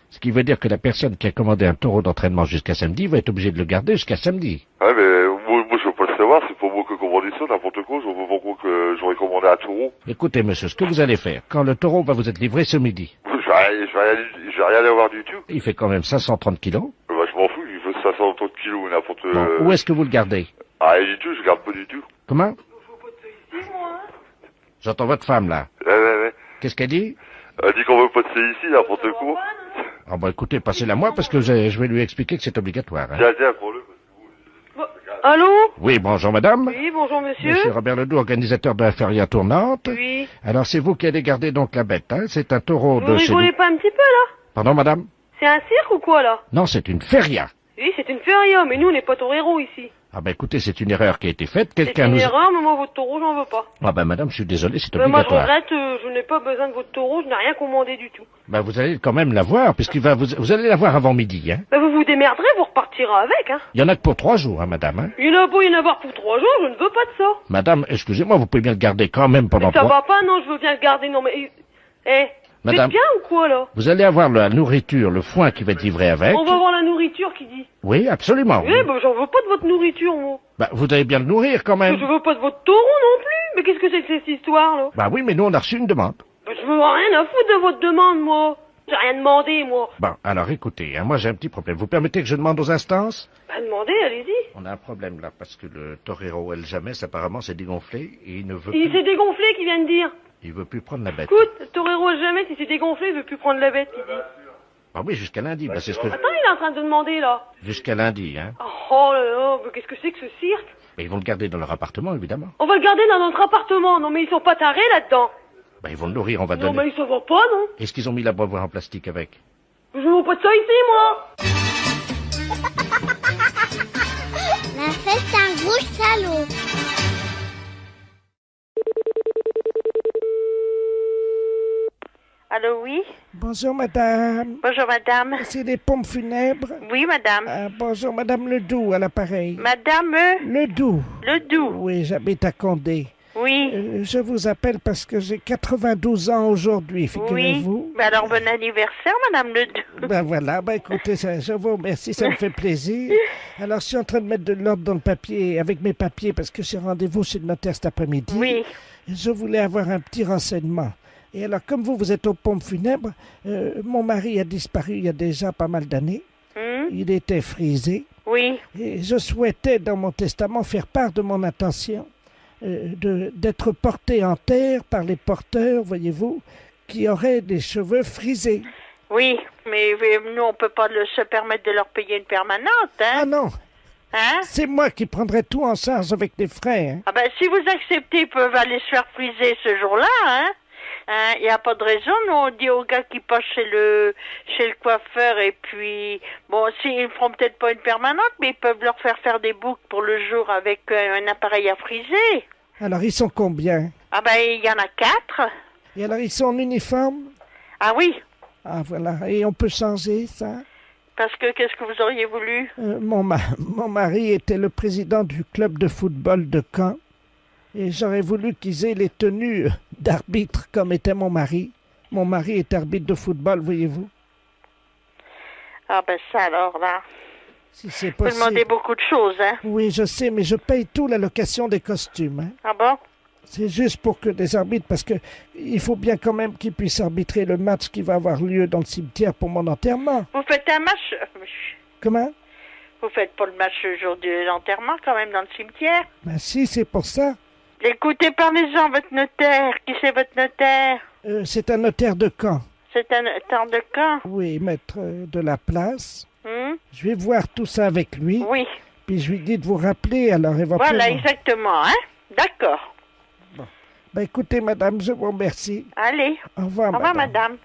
S5: ce qui veut dire que la personne qui a commandé un taureau d'entraînement jusqu'à samedi va être obligée de le garder jusqu'à samedi.
S11: Ouais, mais moi je veux pas le savoir, c'est pas moi qui ai commandé ça, n'importe quoi, je vois pas pourquoi que j'aurais commandé un taureau.
S5: Écoutez, monsieur, ce que vous allez faire, quand le taureau va vous être livré ce midi,
S11: Je vais rien avoir du tout.
S5: il fait quand même 530 kilos.
S11: Bah, je m'en fous, il fait 530 kilos, n'importe...
S5: Bon, où est-ce que vous le gardez?
S11: Ah, rien du tout, je garde pas du tout.
S5: Comment? J'entends votre femme, là.
S11: Ouais.
S5: Qu'est-ce qu'elle dit?
S11: Elle dit qu'on veut pas de ça ici, n'importe quoi.
S5: Ah bah écoutez, passez-la moi parce que je vais lui expliquer que c'est obligatoire. Hein.
S11: Tiens, prends-le.
S9: Allô?
S5: Oui, bonjour madame.
S9: Oui, bonjour monsieur.
S5: Monsieur Robert Ledoux, organisateur de la Feria tournante.
S9: Oui.
S5: Alors c'est vous qui allez garder donc la bête, hein? C'est un taureau
S9: Vous
S5: de chez
S9: rigolez
S5: nous.
S9: pas un petit peu là?
S5: Pardon madame?
S9: C'est un cirque ou quoi là?
S5: Non, c'est une feria.
S9: Oui, c'est une feria, mais nous on n'est pas toreros ici.
S5: Ah ben écoutez, c'est une erreur qui a été faite.
S9: C'est
S5: Quelqu'un
S9: une
S5: nous...
S9: erreur, mais moi votre taureau j'en veux pas.
S5: Ah ben madame, je suis désolé, c'est
S9: Moi je
S5: obligatoire.
S9: regrette, je n'ai pas besoin de votre taureau, je n'ai rien commandé du tout.
S5: Ben vous allez quand même l'avoir, puisqu'il va vous allez l'avoir avant midi, hein?
S9: Ben vous vous démerderez, vous repartirez avec, hein.
S5: Il y en a que pour 3 jours, hein madame, hein?
S9: Il y en a beau y en avoir pour 3 jours, je ne veux pas de ça.
S5: Madame, excusez-moi, vous pouvez bien le garder quand même pendant
S9: Mais ça
S5: 3...
S9: va pas, non, je veux bien le garder, non mais... vous êtes
S5: Madame.
S9: bien ou quoi là?
S5: Vous allez avoir la nourriture, le foin qui va être livré avec.
S9: On va voir la nourriture qui dit.
S5: Oui, absolument.
S9: Oui, ben j'en veux pas de votre nourriture, moi.
S5: Bah, vous allez bien le nourrir quand même.
S9: Je veux pas de votre taureau non plus. Mais qu'est-ce que c'est que cette histoire là?
S5: Bah oui, mais nous on a reçu une demande.
S9: Ben, je veux rien à foutre de votre demande, moi. J'ai rien demandé, moi.
S5: Bon, alors écoutez, hein, moi j'ai un petit problème. Vous permettez que je demande aux instances?
S9: Pas demandé, allez-y.
S5: On a un problème là, parce que le torero El James apparemment s'est dégonflé et il ne veut
S9: Il
S5: plus...
S9: s'est dégonflé, qui vient de dire.
S5: Il veut plus prendre la bête.
S9: Écoute, le torero jamais, il s'est dégonflé, il veut plus prendre la bête, il dit.
S5: Ah oui, jusqu'à lundi, bah c'est ce que...
S9: Attends, il est en train de demander, là.
S5: Jusqu'à lundi, hein.
S9: Oh là là, mais qu'est-ce que c'est que ce cirque?
S5: Mais ils vont le garder dans leur appartement, évidemment.
S9: On va le garder dans notre appartement. Non, mais ils sont pas tarés là-dedans.
S5: Bah ils vont le nourrir, on va
S9: Non,
S5: donner...
S9: mais ça va pas, non?
S5: Est-ce qu'ils ont mis la boîte en plastique avec?
S9: Je veux pas de ça ici, moi.
S3: La fête, c'est un gros salaud.
S9: Allô, oui?
S5: Bon Bonjour, madame.
S9: Bonjour, madame.
S5: C'est des pompes funèbres.
S9: Oui, madame.
S5: Bonjour, madame Ledoux, à l'appareil.
S9: Madame
S5: Ledoux.
S9: Ledoux.
S5: Oui, j'habite à Condé.
S9: Oui.
S5: Je vous appelle parce que j'ai 92 ans aujourd'hui, figurez-vous.
S9: Oui. Alors, bon anniversaire, madame Ledoux.
S5: Ben voilà, écoutez, je vous remercie, ça me fait plaisir. Alors, je suis en train de mettre de l'ordre dans le papier, avec mes papiers, parce que j'ai rendez-vous chez le notaire cet après-midi.
S9: Oui.
S5: Je voulais avoir un petit renseignement. Et alors, comme vous êtes aux pompes funèbres, mon mari a disparu il y a déjà pas mal d'années. Il était frisé.
S9: Oui.
S5: Et je souhaitais, dans mon testament, faire part de mon intention d'être porté en terre par les porteurs, voyez-vous, qui auraient des cheveux frisés.
S9: Oui, mais nous, on peut pas se permettre de leur payer une permanente, hein?
S5: Ah non!
S9: Hein?
S5: C'est moi qui prendrai tout en charge avec les frais, hein?
S9: Ah ben, si vous acceptez, ils peuvent aller se faire friser ce jour-là, hein? Il n'y a pas de raison, nous on dit aux gars qui passent chez le coiffeur et puis, bon, ils feront peut-être pas une permanente, mais ils peuvent leur faire des boucles pour le jour avec un appareil à friser.
S5: Alors ils sont combien?
S9: Ah ben, il y en a 4.
S5: Et alors ils sont en uniforme?
S9: Ah oui.
S5: Ah voilà, et on peut changer ça?
S9: Parce que, qu'est-ce que vous auriez voulu?
S5: Mon mari était le président du club de football de Caen. Et j'aurais voulu qu'ils aient les tenues d'arbitre comme était mon mari. Mon mari est arbitre de football, voyez-vous.
S9: Ah ben ça alors là.
S5: Si c'est
S9: possible. Vous demandez beaucoup de choses, hein.
S5: Oui, je sais, mais je paye tout la location des costumes. Hein.
S9: Ah bon?
S5: C'est juste pour que des arbitres, parce que il faut bien quand même qu'ils puissent arbitrer le match qui va avoir lieu dans le cimetière pour mon enterrement.
S9: Vous faites un match?
S5: Comment?
S9: Vous faites pas le match le jour de l'enterrement quand même dans le cimetière?
S5: Ben si, c'est pour ça.
S9: Écoutez, parlez-en, votre notaire. Qui c'est votre notaire?
S5: C'est un notaire de Caen.
S9: C'est un notaire de Caen?
S5: Oui, maître de la place. Je vais voir tout ça avec lui.
S9: Oui.
S5: Puis je lui dis de vous rappeler, alors éventuellement.
S9: Voilà, exactement, hein? D'accord.
S5: Bon. Ben écoutez, madame, je vous remercie.
S9: Allez.
S5: Au revoir,
S9: Au revoir, madame.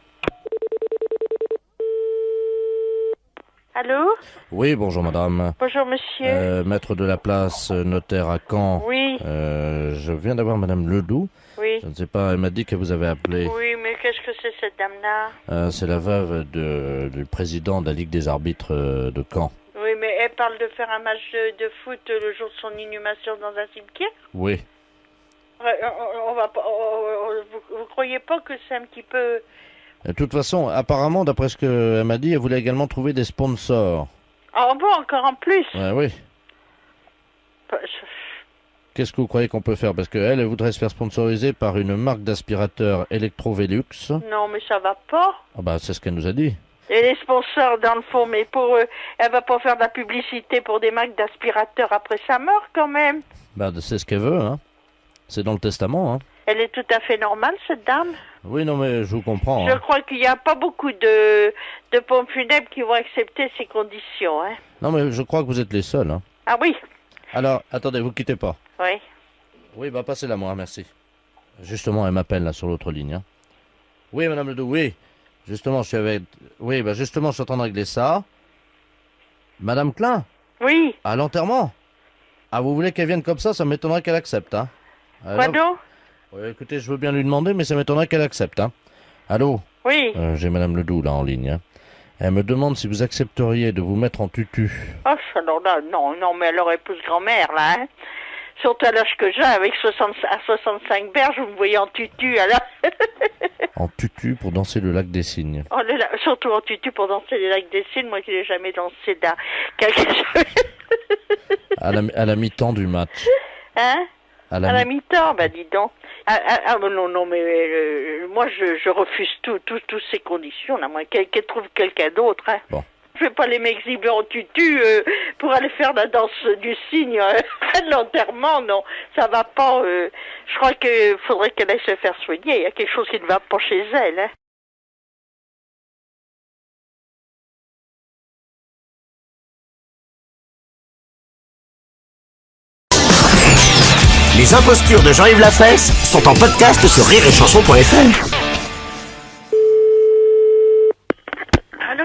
S9: Allô?
S1: Oui, bonjour madame.
S9: Bonjour monsieur.
S1: Maître de la place, notaire à Caen.
S9: Oui.
S1: Je viens d'avoir madame Ledoux.
S9: Oui.
S1: Je ne sais pas, elle m'a dit que vous avez appelé.
S9: Oui, mais qu'est-ce que c'est cette dame-là?
S1: C'est la veuve du président de la Ligue des arbitres de Caen.
S9: Oui, mais elle parle de faire un match de foot le jour de son inhumation dans un cimetière?
S1: Oui.
S9: On va pas, vous croyez pas que c'est un petit peu...
S1: De toute façon, apparemment, d'après ce qu'elle m'a dit, elle voulait également trouver des sponsors.
S9: Ah bon, encore en plus?
S1: Oui. Qu'est-ce que vous croyez qu'on peut faire? Parce qu'elle voudrait se faire sponsoriser par une marque d'aspirateur Electrovelux.
S9: Non, mais ça va pas.
S1: Ah bah, c'est ce qu'elle nous a dit.
S9: Et les sponsors, dans le fond, mais pour eux, elle va pas faire de la publicité pour des marques d'aspirateurs après sa mort, quand même.
S1: Bah, c'est ce qu'elle veut, hein. C'est dans le testament, hein.
S9: Elle est tout à fait normale, cette dame.
S1: Oui, non, mais je vous comprends.
S9: Je crois qu'il n'y a pas beaucoup de pompes funèbres qui vont accepter ces conditions, hein.
S1: Non, mais je crois que vous êtes les seuls, hein.
S9: Ah oui.
S1: Alors, attendez, vous quittez pas.
S9: Oui.
S1: Oui, bah passez-la moi, merci. Justement, elle m'appelle là sur l'autre ligne. Hein. Oui, madame Ledoux, oui. Justement, je suis avec... Oui, bah justement, je suis en train de régler ça. Madame Klein?
S9: Oui.
S1: À l'enterrement? Ah, vous voulez qu'elle vienne comme ça m'étonnerait qu'elle accepte, hein.
S9: Quoi donc?
S1: Oui, écoutez, je veux bien lui demander, mais ça m'étonnerait qu'elle accepte, hein. Allô?
S9: Oui.
S1: J'ai madame Ledoux là en ligne, hein. Elle me demande si vous accepteriez de vous mettre en tutu.
S9: Oh, alors là, non, mais elle aurait plus grand-mère, là, hein. Surtout à l'âge que j'ai, avec 65 berges, vous me voyez en tutu, alors.
S1: En tutu pour danser le lac des Cygnes.
S9: Oh, surtout en tutu pour danser le lac des Cygnes, moi qui n'ai jamais dansé dans quelque chose.
S1: À la mi-temps du match.
S9: Hein? À la mi-temps, bah dis donc. Non, mais moi je refuse toutes ces conditions, là, moi, qu'elle trouve quelqu'un d'autre, hein.
S1: Bon.
S9: Je vais pas les m'exhiber en tutu pour aller faire la danse du cygne de l'enterrement, non. Ça va pas. Je crois qu'il faudrait qu'elle aille se faire soigner. Il y a quelque chose qui ne va pas chez elle, hein.
S10: Les impostures de Jean-Yves Lafesse sont en podcast sur rireetchanson.fr.
S9: Allô?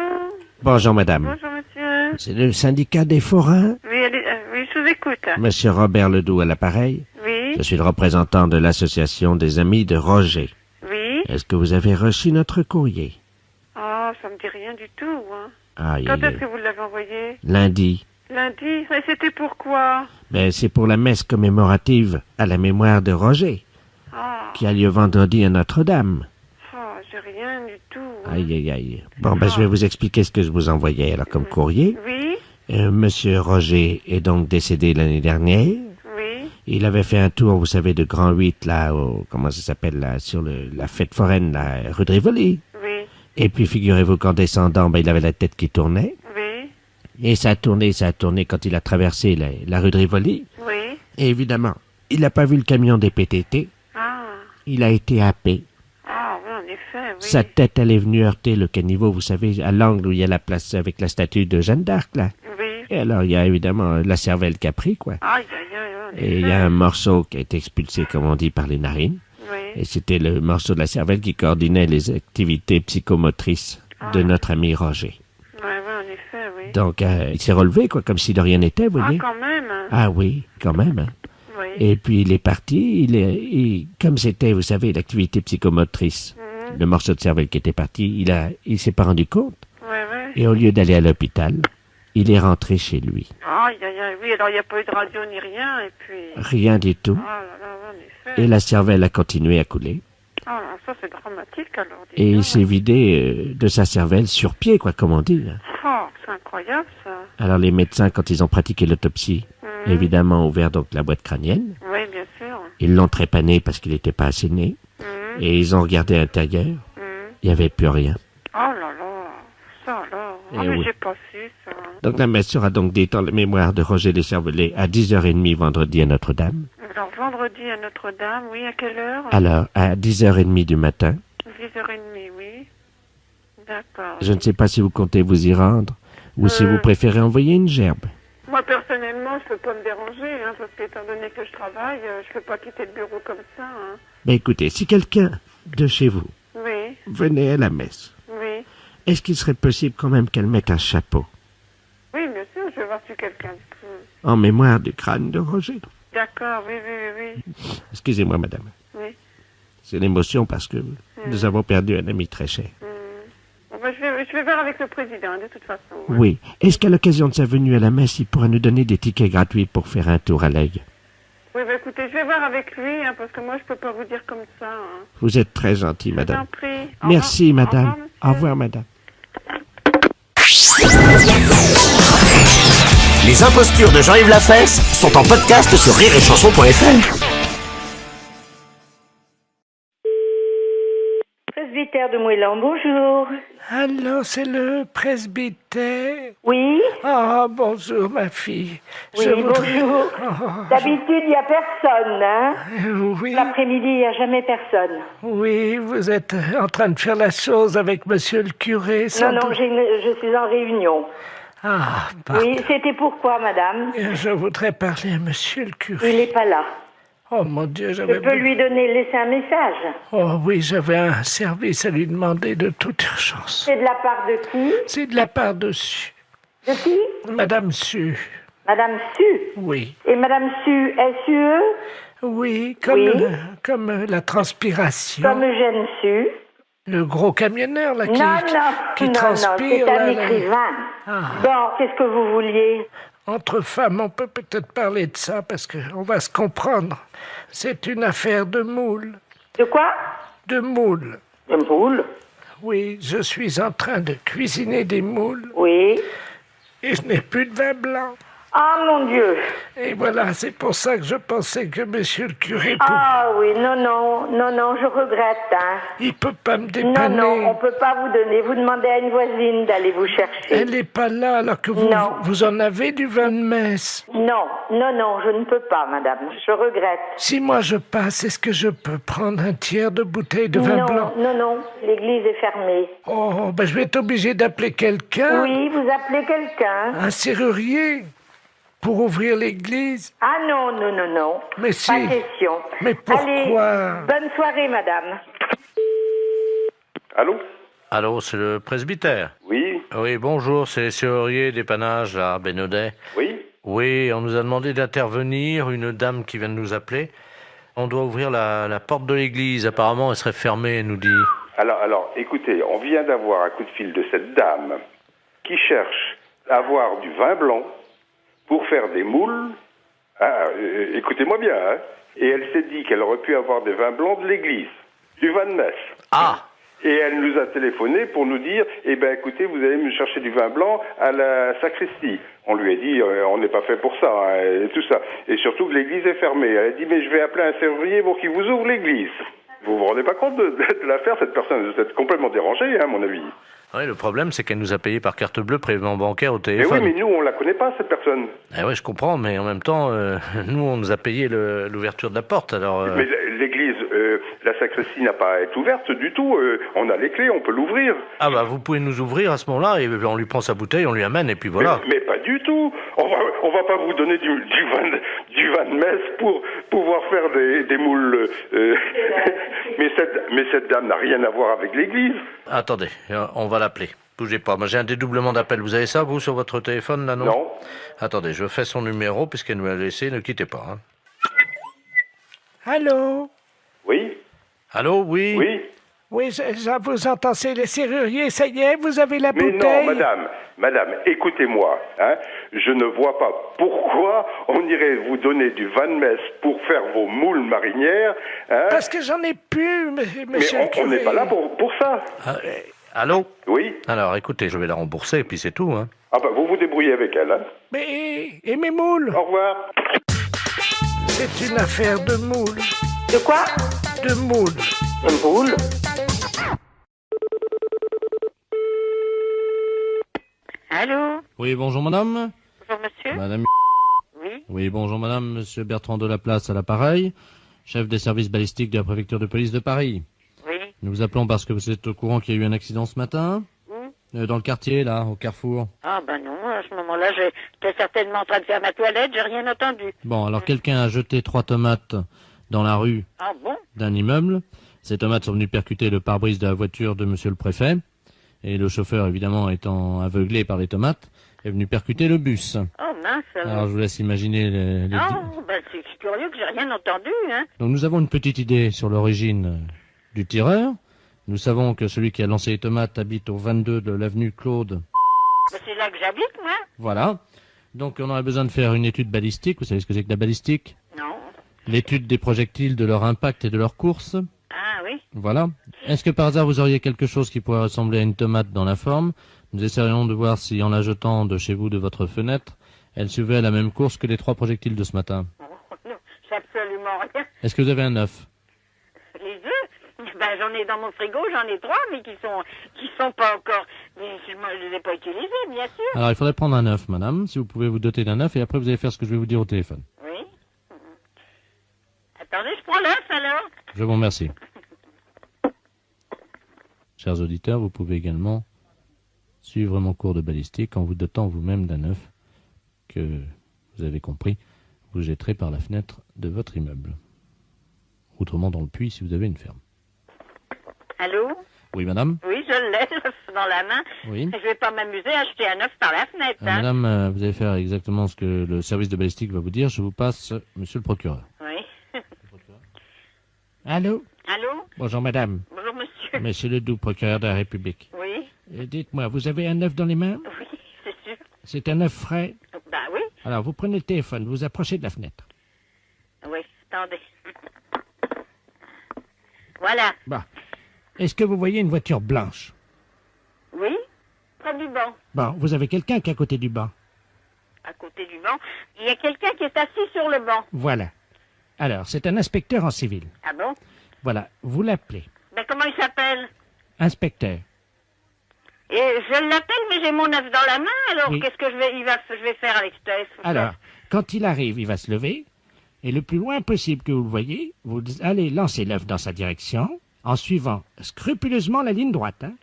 S5: Bonjour madame.
S9: Bonjour monsieur.
S5: C'est le syndicat des forains?
S9: Oui, je vous écoute.
S5: Monsieur Robert Ledoux à l'appareil.
S9: Oui.
S5: Je suis le représentant de l'association des amis de Roger.
S9: Oui.
S5: Est-ce que vous avez reçu notre courrier?
S9: Oh, ça me dit rien du tout, hein.
S12: Aïe,
S9: Quand
S12: aïe,
S9: est-ce
S12: aïe.
S9: que vous l'avez envoyé?
S12: Lundi.
S9: Lundi? Mais c'était pourquoi?
S12: Ben, c'est pour la messe commémorative à la mémoire de Roger, qui a lieu vendredi à Notre-Dame.
S9: Oh, j'ai rien du tout.
S12: Aïe, aïe, aïe. Bon, ben, je vais vous expliquer ce que je vous envoyais alors comme courrier.
S9: Oui?
S12: Monsieur Roger est donc décédé l'année dernière.
S9: Oui?
S12: Il avait fait un tour, vous savez, de Grand 8, là, comment ça s'appelle, là, sur la fête foraine, là, rue de Rivoli.
S9: Oui?
S12: Et puis, figurez-vous qu'en descendant, ben, il avait la tête qui tournait.
S9: Oui?
S12: Et ça a tourné quand il a traversé la rue de Rivoli.
S9: Oui?
S12: Et évidemment, il n'a pas vu le camion des PTT.
S9: Ah.
S12: Il a été happé.
S9: Ah, oui, en effet, oui.
S12: Sa tête, elle est venue heurter le caniveau, vous savez, à l'angle où il y a la place avec la statue de Jeanne d'Arc, là.
S9: Oui.
S12: Et alors, il y a évidemment la cervelle qui a pris, quoi.
S9: Aïe, aïe, aïe, en
S12: Et il y a un morceau qui a été expulsé, comme on dit, par les narines.
S9: Oui.
S12: Et c'était le morceau de la cervelle qui coordonnait les activités psychomotrices de notre ami Roger.
S9: Ouais, en effet, oui.
S12: Donc, il s'est relevé, quoi, comme si de rien n'était, vous voyez.
S9: Ah, quand même.
S12: Ah oui, quand même. Hein.
S9: Oui.
S12: Et puis, il est parti. Comme c'était, vous savez, l'activité psychomotrice, le morceau de cervelle qui était parti, il s'est pas rendu compte.
S9: Ouais, ouais.
S12: Et au lieu d'aller à l'hôpital, il est rentré chez lui.
S9: Aïe, aïe, aïe, oui, alors il n'y a pas eu de radio ni rien, et puis...
S12: Rien du tout.
S9: Ah là là, en effet.
S12: Et la cervelle a continué à couler.
S9: Ah, ça c'est dramatique, alors.
S12: Et il s'est vidé de sa cervelle sur pied, quoi, comme on dit.
S9: Oh, c'est incroyable, ça.
S12: Alors les médecins, quand ils ont pratiqué l'autopsie, évidemment ouvert donc la boîte crânienne,
S9: Oui, bien sûr.
S12: ils l'ont trépané parce qu'il n'était pas assez né, et ils ont regardé à l'intérieur, il n'y avait plus rien.
S9: Oh là là, ça alors.
S12: Eh
S9: Ah, mais
S12: oui.
S9: j'ai pas su, ça.
S12: Donc la messe sera donc dite en la mémoire de Roger Descervelets à 10h30 vendredi à Notre-Dame.
S9: Alors, vendredi à Notre-Dame, oui, à quelle heure?
S12: Alors, à 10h30 du matin,
S9: 10h30, oui. D'accord.
S12: je ne sais pas si vous comptez vous y rendre, ou si vous préférez envoyer une gerbe.
S9: Moi, personnellement, je peux pas me déranger, hein, parce qu'étant donné que je travaille, je peux pas quitter le bureau comme ça, hein.
S12: Ben écoutez, si quelqu'un de chez vous
S9: Oui,
S12: venait à la messe,
S9: oui.
S12: est-ce qu'il serait possible quand même qu'elle mette un chapeau
S9: Oui, bien sûr, je vais voir si quelqu'un peut.
S12: en mémoire du crâne de Roger?
S9: D'accord, oui, oui, oui.
S12: Excusez-moi, madame.
S9: Oui.
S12: C'est l'émotion parce que nous avons perdu un ami très cher.
S9: Bon, ben, je vais voir avec le président, de toute façon. hein.
S12: Oui. Est-ce qu'à l'occasion de sa venue à la messe, il pourra nous donner des tickets gratuits pour faire un tour à l'œil?
S9: Oui, ben, écoutez, je vais voir avec lui, hein, parce que moi, je peux pas vous dire comme ça. Hein.
S12: Vous êtes très gentil,
S9: Je vous en
S12: madame.
S9: prie. Au
S12: Merci,
S9: revoir.
S12: madame.
S9: Au
S12: Au
S9: revoir,
S12: revoir, madame.
S10: Les impostures de Jean-Yves Lafesse sont en podcast sur rireetchanson.fr.
S13: Presbytère de Moëlan, bonjour.
S5: Allô, c'est le presbytère?
S13: Oui?
S5: Ah, bonjour, ma fille.
S13: Oui, bonjour.
S5: Oh,
S13: D'habitude, il n'y a personne, hein?
S5: oui.
S13: L'après-midi, il n'y a jamais personne.
S5: Oui, vous êtes en train de faire la chose avec monsieur le curé, sans
S13: Non,
S5: doute.
S13: je suis en réunion.
S5: Ah,
S13: Oui, c'était pourquoi, madame?
S5: je voudrais parler à monsieur le curé.
S13: Il n'est pas là.
S5: Oh, mon Dieu,
S13: Je
S5: j'avais...
S13: peux lui laisser un message.
S5: Oh, oui, j'avais un service à lui demander de toute urgence.
S13: C'est de la part de qui?
S5: C'est de la part de Su.
S13: De qui?
S5: Madame Su.
S13: Madame Su?
S5: Oui.
S13: Et madame Su, S-U-E?
S5: Oui, comme,
S13: Oui.
S5: Comme la transpiration.
S13: Comme Eugène Su?
S5: Le gros camionneur, là, qui, qui
S13: non,
S5: transpire.
S13: c'est un
S5: là, là.
S13: écrivain.
S5: Ah.
S13: Bon, qu'est-ce que vous vouliez?
S5: Entre femmes, on peut peut-être parler de ça, parce qu'on va se comprendre. C'est une affaire de moule.
S13: De quoi?
S5: De moules.
S13: De moules?
S5: Oui, je suis en train de cuisiner des moules.
S13: Oui.
S5: Et je n'ai plus de vin blanc.
S13: Ah, mon Dieu.
S5: Et voilà, c'est pour ça que je pensais que monsieur le curé...
S13: Ah oui, non, je regrette, hein.
S5: Il peut pas me dépanner.
S13: Non, on peut pas vous donner. Vous demandez à une voisine d'aller vous chercher.
S5: Elle n'est pas là, alors que vous en avez du vin de messe.
S13: Non, je ne peux pas, madame. Je regrette.
S5: Si moi je passe, est-ce que je peux prendre un tiers de bouteille de vin blanc?
S13: Non, l'église est fermée.
S5: Oh, ben je vais être obligé d'appeler quelqu'un.
S13: Oui, vous appelez quelqu'un.
S5: Un serrurier pour ouvrir l'église.
S13: Ah non.
S5: Mais si.
S13: Pas question.
S5: Mais pourquoi?
S13: Allez, bonne soirée, madame.
S11: Allô?
S1: Allô, c'est le presbytère?
S11: Oui.
S1: Oui, bonjour, c'est les serruriers dépannage à Bénodet.
S11: Oui.
S1: Oui, on nous a demandé d'intervenir, une dame qui vient de nous appeler. On doit ouvrir la porte de l'église, apparemment elle serait fermée, elle nous dit.
S14: Alors, écoutez, on vient d'avoir un coup de fil de cette dame qui cherche à avoir du vin blanc pour faire des moules. Écoutez-moi bien, hein. Et elle s'est dit qu'elle aurait pu avoir des vins blancs de l'église, du vin de messe.
S1: Ah!
S14: Et elle nous a téléphoné pour nous dire, écoutez, vous allez me chercher du vin blanc à la sacristie. On lui a dit, on n'est pas fait pour ça, hein, et tout ça. Et surtout que l'église est fermée. Elle a dit, mais je vais appeler un serrurier pour qu'il vous ouvre l'église. Vous vous rendez pas compte de l'affaire, cette personne, vous êtes complètement dérangé, hein, à mon avis.
S1: Oui, le problème, c'est qu'elle nous a payé par carte bleue, prélèvement bancaire au
S14: Mais
S1: téléphone.
S14: oui, mais nous, on la connaît pas, cette personne.
S1: Eh oui, je comprends, mais en même temps, nous, on nous a payé l'ouverture de la porte, alors...
S14: Mais l'église, la sacristie n'a pas à être ouverte du tout. On a les clés, on peut l'ouvrir.
S1: Ah bah, vous pouvez nous ouvrir à ce moment-là, et on lui prend sa bouteille, on lui amène, et puis voilà.
S14: Mais pas du tout. On va pas vous donner du vin de messe pour pouvoir faire des moules. Mais cette dame n'a rien à voir avec l'église.
S1: Attendez, on va l'appeler. Bougez pas. Moi, j'ai un dédoublement d'appel. Vous avez ça, vous, sur votre téléphone, là, non?
S14: Non.
S1: Attendez, je fais son numéro, puisqu'elle nous l'a laissé. Ne quittez pas. Hein.
S5: Allô?
S14: Oui?
S1: Allô, oui?
S14: Oui?
S5: Oui, je vous entends, c'est le serrurier, ça y est, vous avez la
S14: Mais
S5: bouteille?
S14: non, madame, écoutez-moi, hein, je ne vois pas pourquoi on irait vous donner du vin de messe pour faire vos moules marinières. Hein.
S5: Parce que j'en ai plus, monsieur
S14: Mais on n'est pas là pour ça.
S1: Allô?
S14: Oui?
S1: Alors, écoutez, je vais la rembourser, et puis c'est tout, hein.
S14: Ah bah, vous vous débrouillez avec elle, hein.
S5: Mais, et mes moules?
S14: Au revoir.
S5: C'est une affaire de moules.
S13: De quoi?
S5: De moules.
S13: De moules? Allô?
S1: Oui, bonjour, madame.
S13: Bonjour, monsieur.
S1: Madame...
S13: Oui?
S1: Oui, bonjour, madame. Monsieur Bertrand Delaplace à l'appareil, chef des services balistiques de la préfecture de police de Paris.
S13: Oui?
S1: Nous vous appelons parce que vous êtes au courant qu'il y a eu un accident ce matin? Dans le quartier, là, au carrefour.
S13: Ah ben non, à ce moment-là, j'étais certainement en train de faire ma toilette, j'ai rien entendu.
S1: Bon, alors quelqu'un a jeté 3 tomates dans la rue
S13: Ah bon?
S1: d'un immeuble. Ces tomates sont venues percuter le pare-brise de la voiture de monsieur le préfet. Et le chauffeur, évidemment, étant aveuglé par les tomates, est venu percuter le bus.
S13: Oh mince.
S1: Alors je vous laisse imaginer les...
S13: Oh, ben c'est curieux que j'ai rien entendu, hein.
S1: Donc nous avons une petite idée sur l'origine du tireur. Nous savons que celui qui a lancé les tomates habite au 22 de l'avenue Claude.
S13: Ben, c'est là que j'habite, moi.
S1: Voilà. Donc on aurait besoin de faire une étude balistique. Vous savez ce que c'est que la balistique?
S13: Non.
S1: L'étude des projectiles, de leur impact et de leur course.
S13: Ah oui.
S1: Voilà. Est-ce que par hasard vous auriez quelque chose qui pourrait ressembler à une tomate dans la forme? Nous essaierions de voir si en la jetant de chez vous de votre fenêtre, elle suivait la même course que les 3 projectiles de ce matin.
S13: Oh, non, j'ai absolument rien.
S1: Est-ce que vous avez un œuf?
S13: Les œufs? Ben j'en ai dans mon frigo, j'en ai 3, mais qui sont pas encore... Mais je les ai pas utilisés, bien sûr.
S1: Alors il faudrait prendre un œuf, madame, si vous pouvez vous doter d'un œuf, et après vous allez faire ce que je vais vous dire au téléphone.
S13: Oui. Attendez, je prends l'œuf alors.
S1: Je vous remercie. Chers auditeurs, vous pouvez également suivre mon cours de balistique en vous dotant vous-même d'un œuf que, vous avez compris, vous jetterez par la fenêtre de votre immeuble. Autrement dans le puits si vous avez une ferme.
S13: Allô?
S1: Oui, madame?
S13: Oui, je l'ai, l'œuf dans la main.
S1: Oui.
S13: Je vais pas m'amuser à jeter un œuf par la fenêtre, hein.
S1: Madame, vous allez faire exactement ce que le service de balistique va vous dire. Je vous passe monsieur le procureur.
S13: Oui.
S5: Allô?
S13: Allô?
S5: Bonjour, madame.
S13: Bonjour, monsieur.
S5: Monsieur Ledoux, procureur de la République.
S13: Oui.
S5: Dites-moi, vous avez un œuf dans les mains?
S13: Oui, c'est sûr.
S5: C'est un œuf frais?
S13: Bah oui.
S5: Alors, vous prenez le téléphone, vous approchez de la fenêtre.
S13: Oui, attendez. Voilà.
S5: Bon. Est-ce que vous voyez une voiture blanche?
S13: Oui, près du banc.
S5: Bon, vous avez quelqu'un qui est à côté du banc.
S13: À côté du banc, il y a quelqu'un qui est assis sur le banc.
S5: Voilà. Alors, c'est un inspecteur en civil.
S13: Ah bon?
S5: Voilà, vous l'appelez.
S13: Ben comment il s'appelle?
S5: Inspecteur.
S13: Et je l'appelle, mais j'ai mon œuf dans la main, alors
S5: Oui.
S13: qu'est-ce que je vais faire avec cet œuf?
S5: Alors, quand il arrive, il va se lever, et le plus loin possible que vous le voyez, vous allez lancer l'œuf dans sa direction, en suivant scrupuleusement la ligne droite. Hein.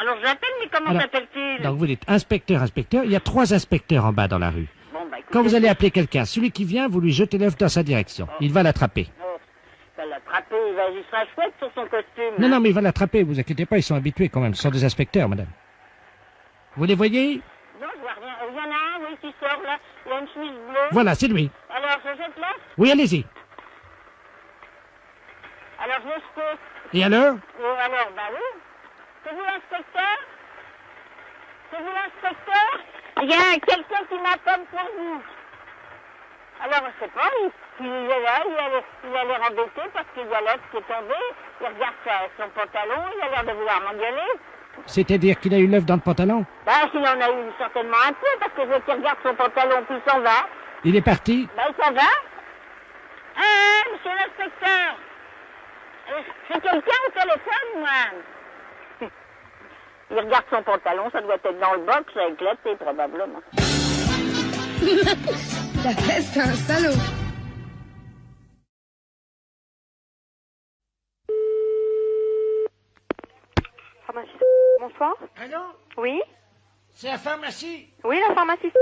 S13: Alors je l'appelle, mais comment
S5: Alors,
S13: s'appelle-t-il?
S5: Donc vous dites inspecteur, inspecteur, il y a 3 inspecteurs en bas dans la rue.
S13: Bon, bah, écoutez,
S5: Quand vous allez appeler quelqu'un, celui qui vient, vous lui jetez l'œuf dans sa direction. Il va l'attraper.
S13: Oh, il va l'attraper, il sera chouette sur son costume.
S5: Non, non, mais il va l'attraper, vous inquiétez pas, ils sont habitués quand même, ce sont des inspecteurs, madame. Vous les voyez?
S13: Non, je vois rien. Il y en a un, oui, qui sort là. Il a une chemise bleue.
S5: Voilà, c'est lui.
S13: Alors, je jette l'œuf.
S5: Oui, allez-y.
S13: Alors, je jette.
S5: Et alors?
S13: Alors, bah oui. C'est vous l'inspecteur? C'est vous l'inspecteur? Il y a quelqu'un qui m'appelle pour vous. Alors, je sais pas, il est là, il a l'air embêté parce qu'il y a l'autre qui est tombé. Il regarde son pantalon, il a l'air de vouloir m'engueuler.
S5: C'est-à-dire qu'il a eu l'œuf dans le pantalon?
S13: Bah, il en a eu certainement un peu parce que je qu'il regarde son pantalon puis il s'en va.
S5: Il est parti?
S13: Bah, il s'en va. Ah, monsieur l'inspecteur. C'est quelqu'un au téléphone, moi. Il regarde son pantalon, ça doit être dans le box, ça a éclaté probablement.
S15: La fesse, c'est un salaud.
S9: Pharmacie. Bonsoir.
S5: Allô?
S9: Oui?
S5: C'est la pharmacie?
S9: Oui, la pharmacie.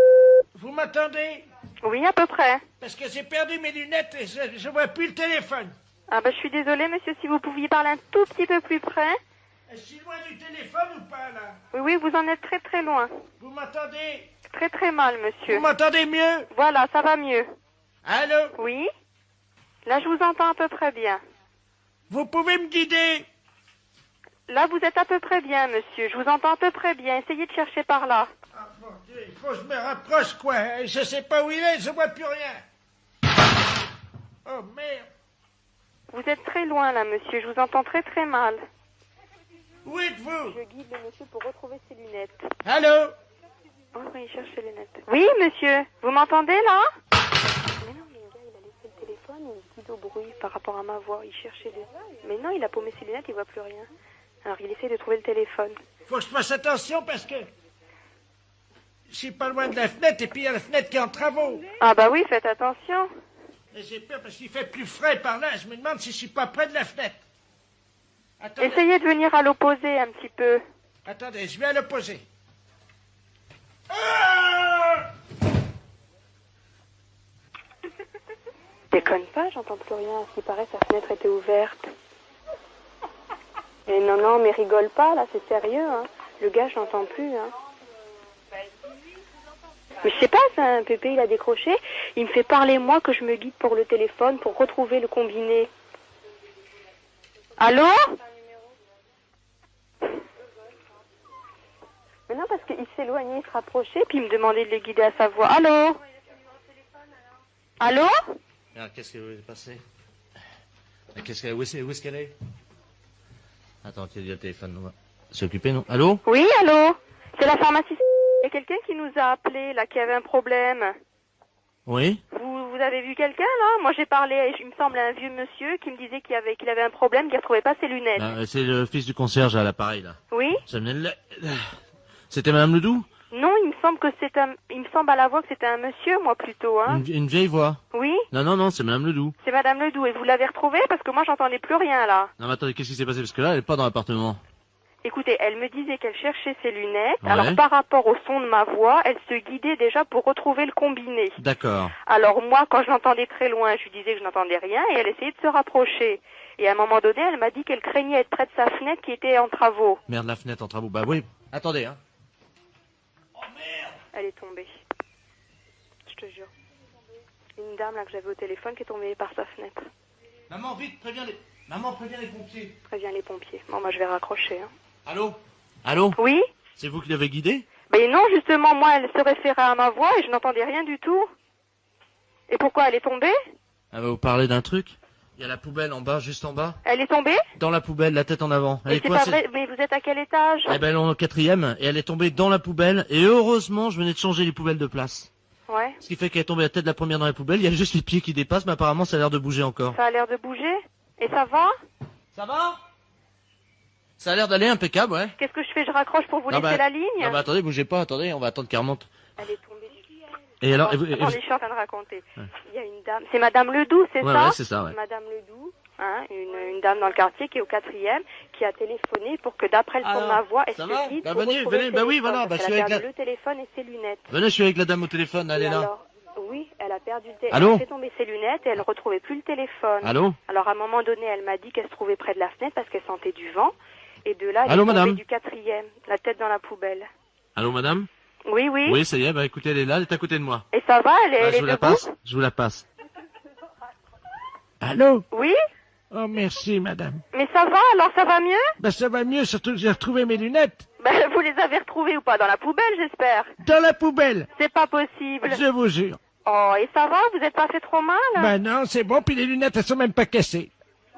S5: Vous m'entendez?
S9: Oui, à peu près.
S5: Parce que j'ai perdu mes lunettes et je vois plus le téléphone.
S9: Ah bah je suis désolée, monsieur, si vous pouviez parler un tout petit peu plus près.
S5: Je suis loin du téléphone ou pas, là?
S9: Oui, oui, vous en êtes très très loin.
S5: Vous m'entendez?
S9: Très très mal, monsieur.
S5: Vous m'entendez mieux?
S9: Voilà, ça va mieux.
S5: Allô?
S9: Oui? Là, je vous entends à peu près bien.
S5: Vous pouvez me guider?
S9: Là, vous êtes à peu près bien, monsieur. Je vous entends à peu près bien. Essayez de chercher par là.
S5: Ah, mon Dieu, il faut que je me rapproche, quoi. Je sais pas où il est, je vois plus rien. Oh, merde.
S9: Vous êtes très loin, là, monsieur. Je vous entends très très mal.
S5: Où êtes-vous?
S9: Je guide le monsieur pour retrouver ses lunettes.
S5: Allô?
S9: Oh, il cherche ses lunettes. Oui, monsieur. Vous m'entendez, là? Mais non, mais le gars, il a laissé le téléphone, il guide au bruit par rapport à ma voix. Il cherchait les... Mais non, il a paumé ses lunettes, il voit plus rien. Alors, il essaie de trouver le téléphone.
S5: Faut que je fasse attention parce que... je suis pas loin de la fenêtre et puis il y a la fenêtre qui est en travaux.
S9: Ah bah oui, faites attention.
S5: Mais j'ai peur parce qu'il fait plus frais par là. Je me demande si je suis pas près de la fenêtre. Attendez.
S9: Essayez de venir à l'opposé un petit peu.
S5: Attendez, je vais à l'opposé. Ah!
S9: Déconne pas, j'entends plus rien. À ce qui paraît, sa fenêtre était ouverte. Et non, mais rigole pas, là, c'est sérieux, hein. Le gars, je l'entends plus, hein. Mais je sais pas, c'est un pépé, il a décroché. Il me fait parler, moi, que je me guide pour le téléphone, pour retrouver le combiné. Allô? Mais non, parce qu'il s'éloignait, il se rapprochait, puis il me demandait de les guider à sa voix. Allô? Allô?
S1: Ah, qu'est-ce qui est passé? Où est-ce qu'elle est? Attends, qui a dit le téléphone? C'est occupé, non? Allô?
S9: Oui, allô? C'est la pharmacie. Il y a quelqu'un qui nous a appelé, là, qui avait un problème.
S1: Oui?
S9: Vous avez vu quelqu'un, là? Moi, j'ai parlé, il me semble, à un vieux monsieur qui me disait qu'il avait un problème, qu'il ne retrouvait pas ses lunettes.
S1: C'est le fils du concierge à l'appareil, là.
S9: Oui?
S1: C'était Madame Ledoux?
S9: Non, il me semble à la voix que c'était un monsieur, moi, plutôt, hein.
S1: Une vieille voix?
S9: Oui?
S1: Non, c'est Madame Ledoux.
S9: C'est Madame Ledoux. Et vous l'avez retrouvée? Parce que moi, j'entendais plus rien, là.
S1: Non, mais attendez, qu'est-ce qui s'est passé? Parce que là, elle est pas dans l'appartement.
S9: Écoutez, elle me disait qu'elle cherchait ses lunettes.
S1: Ouais.
S9: Alors, par rapport au son de ma voix, elle se guidait déjà pour retrouver le combiné.
S1: D'accord.
S9: Alors, moi, quand je l'entendais très loin, je lui disais que je n'entendais rien et elle essayait de se rapprocher. Et à un moment donné, elle m'a dit qu'elle craignait être près de sa fenêtre qui était en travaux.
S1: Merde, la fenêtre en travaux. Bah oui. Attendez, hein.
S9: Elle est tombée. Je te jure. Une dame, là, que j'avais au téléphone qui est tombée par sa fenêtre.
S1: Maman, vite, préviens les pompiers.
S9: Préviens les pompiers. Bon, moi, je vais raccrocher, hein.
S1: Allô?
S9: Oui?
S1: C'est vous qui l'avez guidée?
S9: Ben non, justement, moi, elle se référait à ma voix et je n'entendais rien du tout. Et pourquoi elle est tombée?
S1: Elle va vous parler d'un truc. Il y a la poubelle en bas, juste en bas.
S9: Elle est tombée?
S1: Dans la poubelle, la tête en avant. Elle
S9: Mais
S1: est
S9: c'est
S1: coincée.
S9: pas vrai, mais vous êtes à quel étage?
S1: Eh ben, elle est au 4e et elle est tombée dans la poubelle. Et heureusement, je venais de changer les poubelles de place.
S9: Ouais.
S1: Ce qui fait qu'elle est tombée la tête de la première dans la poubelle. Il y a juste les pieds qui dépassent, mais apparemment, ça a l'air de bouger encore.
S9: Ça a l'air de bouger? Et ça va?
S1: Ça va? Ça a l'air d'aller impeccable, ouais.
S9: Qu'est-ce que je fais? Je raccroche pour vous laisser la ligne?
S1: Non, bah attendez, bougez pas, attendez, on va attendre qu'elle remonte.
S9: Elle est tombée.
S1: Et alors,
S9: Attendez, je suis en train de raconter. Ouais. Il y a une dame, c'est Madame Ledoux, c'est ça?
S1: Ouais, c'est ça, ouais.
S9: Madame Ledoux, hein, une dame dans le quartier qui est au 4e, qui a téléphoné pour que d'après le son de ma voix, elle se guide pour retrouver
S1: venez, oui, voilà, bah, je suis
S9: elle a
S1: avec
S9: perdu le téléphone et ses lunettes.
S1: Venez, je suis avec la dame au téléphone, elle est là.
S9: Alors, oui, elle a perdu le téléphone.
S1: Allô?
S9: Elle a fait tomber ses lunettes et elle ne retrouvait plus le téléphone.
S1: Allô?
S9: Alors, à un moment donné, elle m'a dit qu'elle se trouvait près de la fenêtre parce qu'elle sentait du vent. Et de là, elle
S1: Allô,
S9: est tombée
S1: madame?
S9: du 4e, la tête dans la poubelle.
S1: Allô, madame?
S9: Oui, oui.
S1: Oui, ça y est, bah écoutez, elle est là, elle est à côté de moi.
S9: Et ça va, elle est
S1: je vous la
S9: debout?
S1: passe, je vous la passe. Allô?
S9: Oui?
S5: Oh, merci, madame.
S13: Mais ça va, alors ça va mieux?
S5: Ben, ça va mieux, surtout que j'ai retrouvé mes lunettes.
S13: Ben, vous les avez retrouvées ou pas? Dans la poubelle, j'espère.
S5: Dans la poubelle.
S13: C'est pas possible.
S5: Je vous jure.
S13: Oh, et ça va? Vous êtes pas fait trop mal?
S5: Ben non, c'est bon, puis les lunettes, elles sont même pas cassées.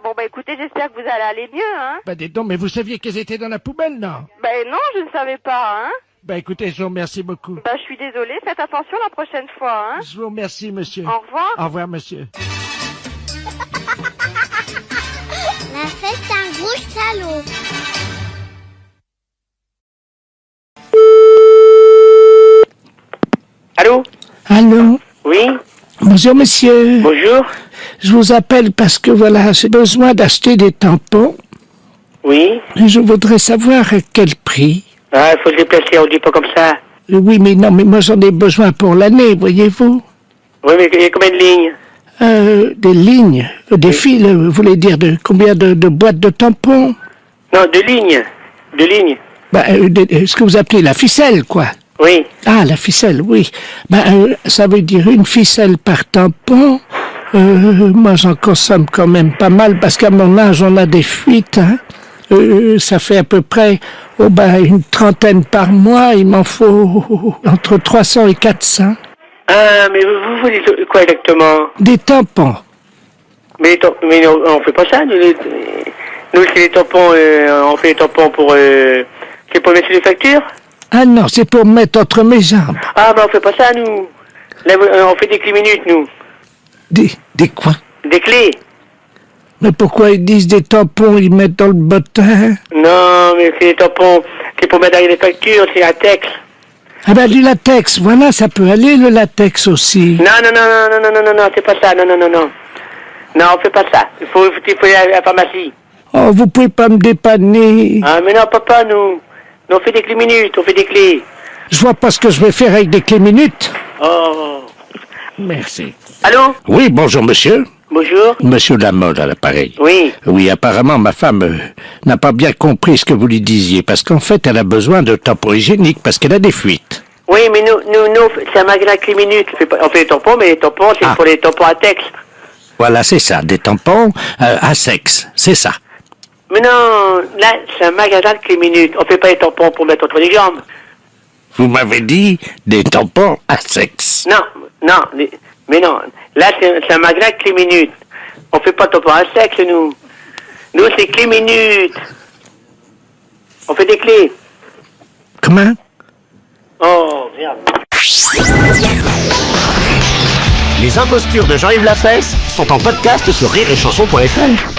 S13: Bon, bah écoutez, j'espère que vous allez aller mieux, hein?
S5: Ben, dites donc, mais vous saviez qu'elles étaient dans la poubelle, non?
S13: Ben non, je ne savais pas, hein?
S5: Ben, écoutez, je vous remercie beaucoup.
S13: Ben, je suis désolée, faites attention la prochaine fois, hein?
S5: Je vous remercie, monsieur.
S13: Au revoir.
S5: Au revoir, monsieur.
S3: La fête d'un gros salaud.
S7: Allô?
S5: Allô?
S7: Oui?
S5: Bonjour, monsieur.
S7: Bonjour?
S5: Je vous appelle parce que, voilà, j'ai besoin d'acheter des tampons.
S7: Oui?
S5: Et je voudrais savoir à quel prix.
S7: Ah, il faut se déplacer, on dit pas comme ça.
S5: Oui, mais non, mais moi j'en ai besoin pour l'année, voyez-vous.
S7: Oui, mais il y a combien de lignes?
S5: Des lignes, des fils, vous voulez dire de combien de boîtes de tampons?
S7: Non, de lignes. De lignes.
S5: Ce que vous appelez la ficelle, quoi.
S7: Oui.
S5: Ah, la ficelle, oui. Ça veut dire une ficelle par tampon. Moi, j'en consomme quand même pas mal parce qu'à mon âge, on a des fuites. Hein. Ça fait à peu près une trentaine par mois. Il m'en faut entre 300 et 400.
S7: Ah, mais vous voulez quoi exactement?
S5: Des tampons.
S7: Mais non, on fait pas ça. Nous c'est les tampons, on fait les tampons pour... c'est pour mettre sur les factures?
S5: Ah non, c'est pour mettre entre mes jambes.
S7: Ah, on fait pas ça, nous. Là, on fait des clés minutes, nous.
S5: Des quoi?
S7: Des clés.
S5: Mais pourquoi ils disent des tampons, ils mettent dans le bottin?
S7: Non, mais c'est des tampons, c'est pour mettre derrière les factures, c'est latex.
S5: Ah du latex, voilà, ça peut aller, le latex aussi.
S7: Non, c'est pas ça, non. Non, on fait pas ça. Il faut aller à la pharmacie.
S5: Oh, vous pouvez pas me dépanner.
S7: Ah, mais non, papa, nous on fait des clés minutes, on fait des clés.
S5: Je vois pas ce que je vais faire avec des clés minutes.
S7: Oh.
S12: Merci.
S7: Allô?
S12: Oui, bonjour, monsieur.
S7: Bonjour.
S12: Monsieur Lamotte à l'appareil.
S7: Oui.
S12: Oui, apparemment, ma femme n'a pas bien compris ce que vous lui disiez, parce qu'en fait, elle a besoin de tampons hygiéniques, parce qu'elle a des fuites.
S7: Oui, mais nous c'est un magasin clé minute. On fait les tampons, mais les tampons, c'est pour les tampons à texte.
S12: Voilà, c'est ça, des tampons à sexe, c'est ça.
S7: Mais non, là, c'est un magasin de clé minute. On fait pas les tampons pour mettre entre les jambes.
S12: Vous m'avez dit des tampons à sexe.
S7: Non, mais non. Là, c'est un magasin de clé minute. On fait pas de tampons à sexe, nous. Nous, c'est clé minute. On fait des clés.
S5: Comment?
S7: Oh, merde.
S10: Les impostures de Jean-Yves Lafesse sont en podcast sur rireetchanson.fr.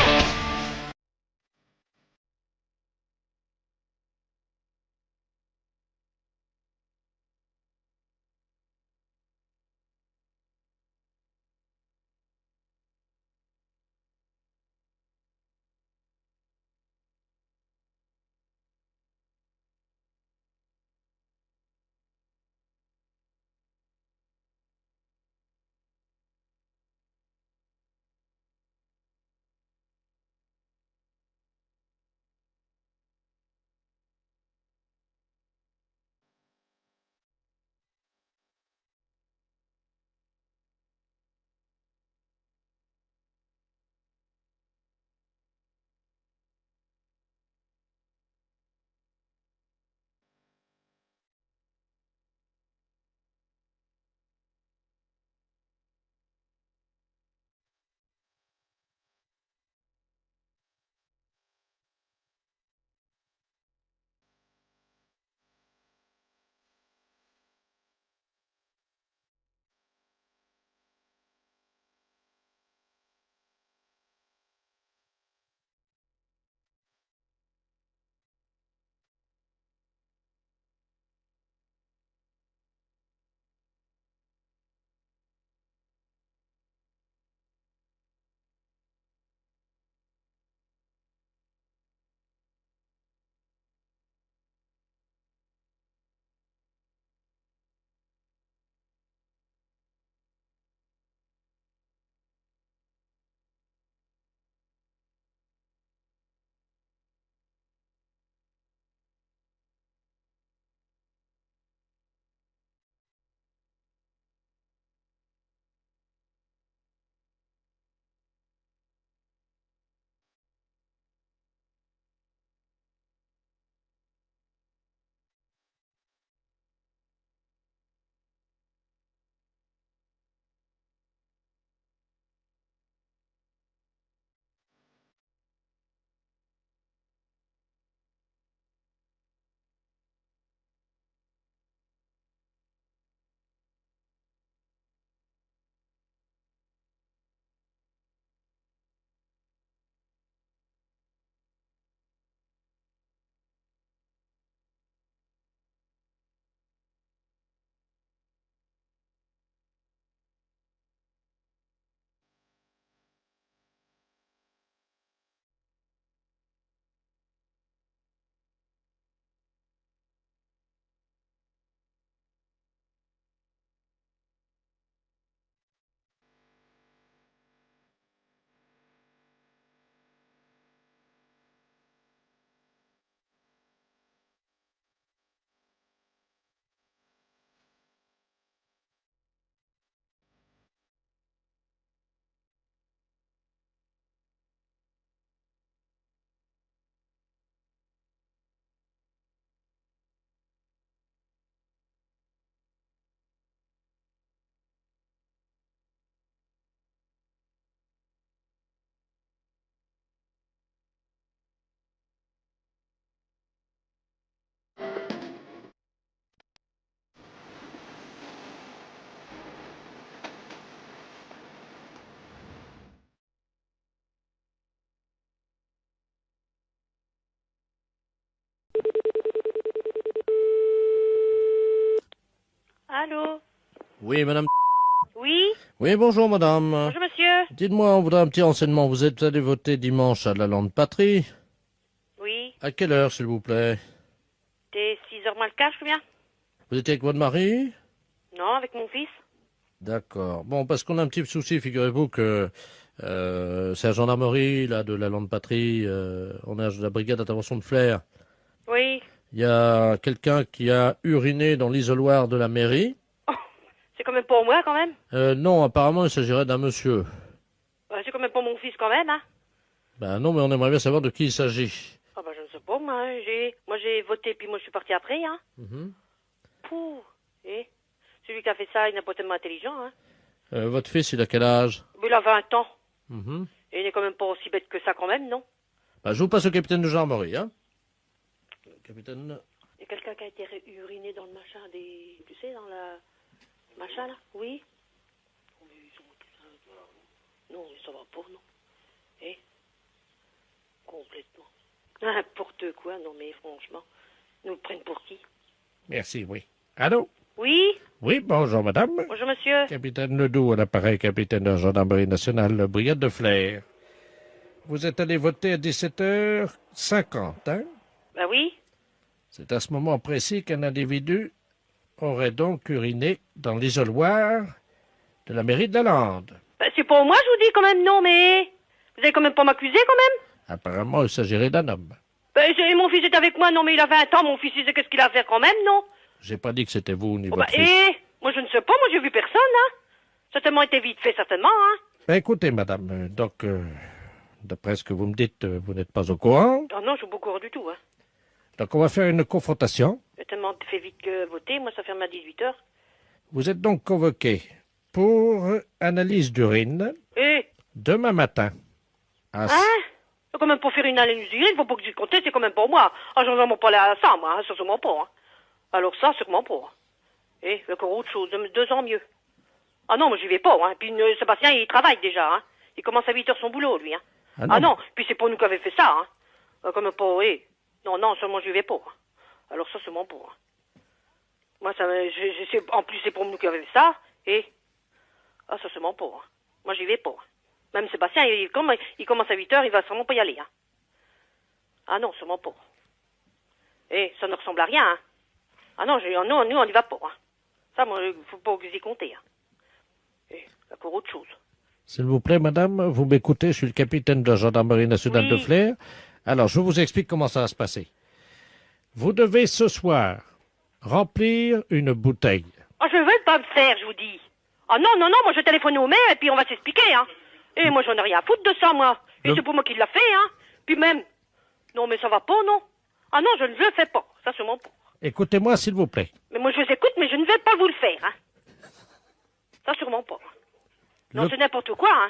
S9: Allô?
S1: Oui, madame.
S9: Oui?
S1: Oui, bonjour, madame.
S9: Bonjour, monsieur.
S1: Dites-moi, on voudrait un petit renseignement. Vous êtes allé voter dimanche à la Lande Patrie?
S9: Oui.
S1: À quelle heure, s'il vous plaît?
S9: T'es 6h moins le quart, je suis bien?
S1: Vous étiez avec votre mari?
S9: Non, avec mon fils.
S1: D'accord. Bon, parce qu'on a un petit souci, figurez-vous que c'est la gendarmerie là, de la Lande Patrie. On est à la brigade d'intervention de Flers.
S9: Oui.
S1: Il y a quelqu'un qui a uriné dans l'isoloir de la mairie.
S9: C'est quand même pour moi, quand même.
S1: Non, apparemment, il s'agirait d'un monsieur.
S9: C'est quand même pour mon fils, quand même, hein.
S1: Ben non, mais on aimerait bien savoir de qui il s'agit.
S9: Ah bah je ne sais pas, moi. Hein. Moi, j'ai voté, puis moi, je suis parti après, hein.
S1: Mhm.
S9: Pouh. Et celui qui a fait ça, il n'est pas tellement intelligent, hein.
S1: Votre fils, il a quel âge?
S9: Il a 20 ans.
S1: Mhm.
S9: Et il n'est quand même pas aussi bête que ça, quand même, non?
S1: Ben, je vous passe au capitaine de gendarmerie, hein. Capitaine...
S9: Il y a quelqu'un qui a été uriné dans le machin des... Tu sais, dans la... Machin, là? Oui? Non, mais ça va pas, non. Eh? Complètement. N'importe quoi, non, mais franchement. Nous le prennent pour qui?
S12: Merci, oui. Allô?
S9: Oui?
S12: Oui, bonjour, madame.
S9: Bonjour, monsieur.
S12: Capitaine Ledoux, à l'appareil, capitaine de la gendarmerie nationale, brigade de Flers. Vous êtes allé voter à 17h50, hein?
S9: Ben oui.
S12: C'est à ce moment précis qu'un individu aurait donc uriné dans l'isoloir de la mairie de la Lande.
S9: Ben, c'est pour moi, je vous dis, quand même, non, mais... Vous allez quand même pas m'accuser, quand même?
S12: Apparemment, il s'agirait d'un homme.
S9: Ben, mon fils est avec moi, non, mais il a 20 ans, mon fils, il sait qu'est-ce qu'il a à faire, quand même, non?
S12: J'ai pas dit que c'était vous ni
S9: Oh,
S12: votre
S9: bah,
S12: fils.
S9: moi, je ne sais pas, moi, j'ai vu personne, hein. Ça a tellement été vite fait, certainement, hein.
S12: Ben, écoutez, madame, donc, d'après ce que vous me dites, vous n'êtes pas au courant.
S9: Oh non, je suis pas au courant du tout, hein.
S12: Donc, on va faire une confrontation.
S9: J'ai tellement fait vite que voter, moi, ça ferme à 18h.
S12: Vous êtes donc convoqué pour analyse d'urine
S9: Eh?
S12: demain matin.
S9: Hein? C'est quand même pour faire une analyse d'urine, il faut pas que j'y compte, c'est quand même pour moi. Ah, j'en ai pas là à ça, moi, hein, ça, sûrement pas, hein. Alors ça, sûrement pas. Eh, il y a encore autre chose, 2 ans mieux. Ah non, moi, j'y vais pas, hein. Puis Sébastien, il travaille déjà, hein. Il commence à 8h son boulot, lui, hein. Ah non, puis c'est pas nous qui avait fait ça, hein. Comme pas, eh. Non, seulement j'y vais pas. Hein. Alors ça, sûrement pas. Hein. Moi, ça, en plus, c'est pour nous qui avait fait ça, eh. Ah, ça, sûrement pas. Hein. Moi, j'y vais pas. Hein. Même Sébastien, il commence à 8h, il va sûrement pas y aller, hein. Ah non, sûrement pas. Eh, ça ne ressemble à rien, hein. Ah non, nous, on y va pas, hein. Ça, moi, faut pas que vous y comptez, hein. Eh, encore autre chose.
S12: S'il vous plaît, madame, vous m'écoutez, je suis le capitaine de la gendarmerie nationale de Flers. Alors, je vous explique comment ça va se passer. Vous devez ce soir remplir une bouteille.
S9: Ah, je veux pas me faire, je vous dis. Ah non, moi je téléphone au maire et puis on va s'expliquer, hein. Et moi j'en ai rien à foutre de ça, moi. Et c'est pour moi qui l'a fait, hein. Puis même, non mais ça va pas, non. Ah non, je ne le fais pas, ça c'est mon pour.
S12: Écoutez-moi, s'il vous plaît.
S9: Mais moi je vous écoute, mais je ne vais pas vous le faire, hein. Ça sûrement pas. Non, c'est n'importe quoi, hein.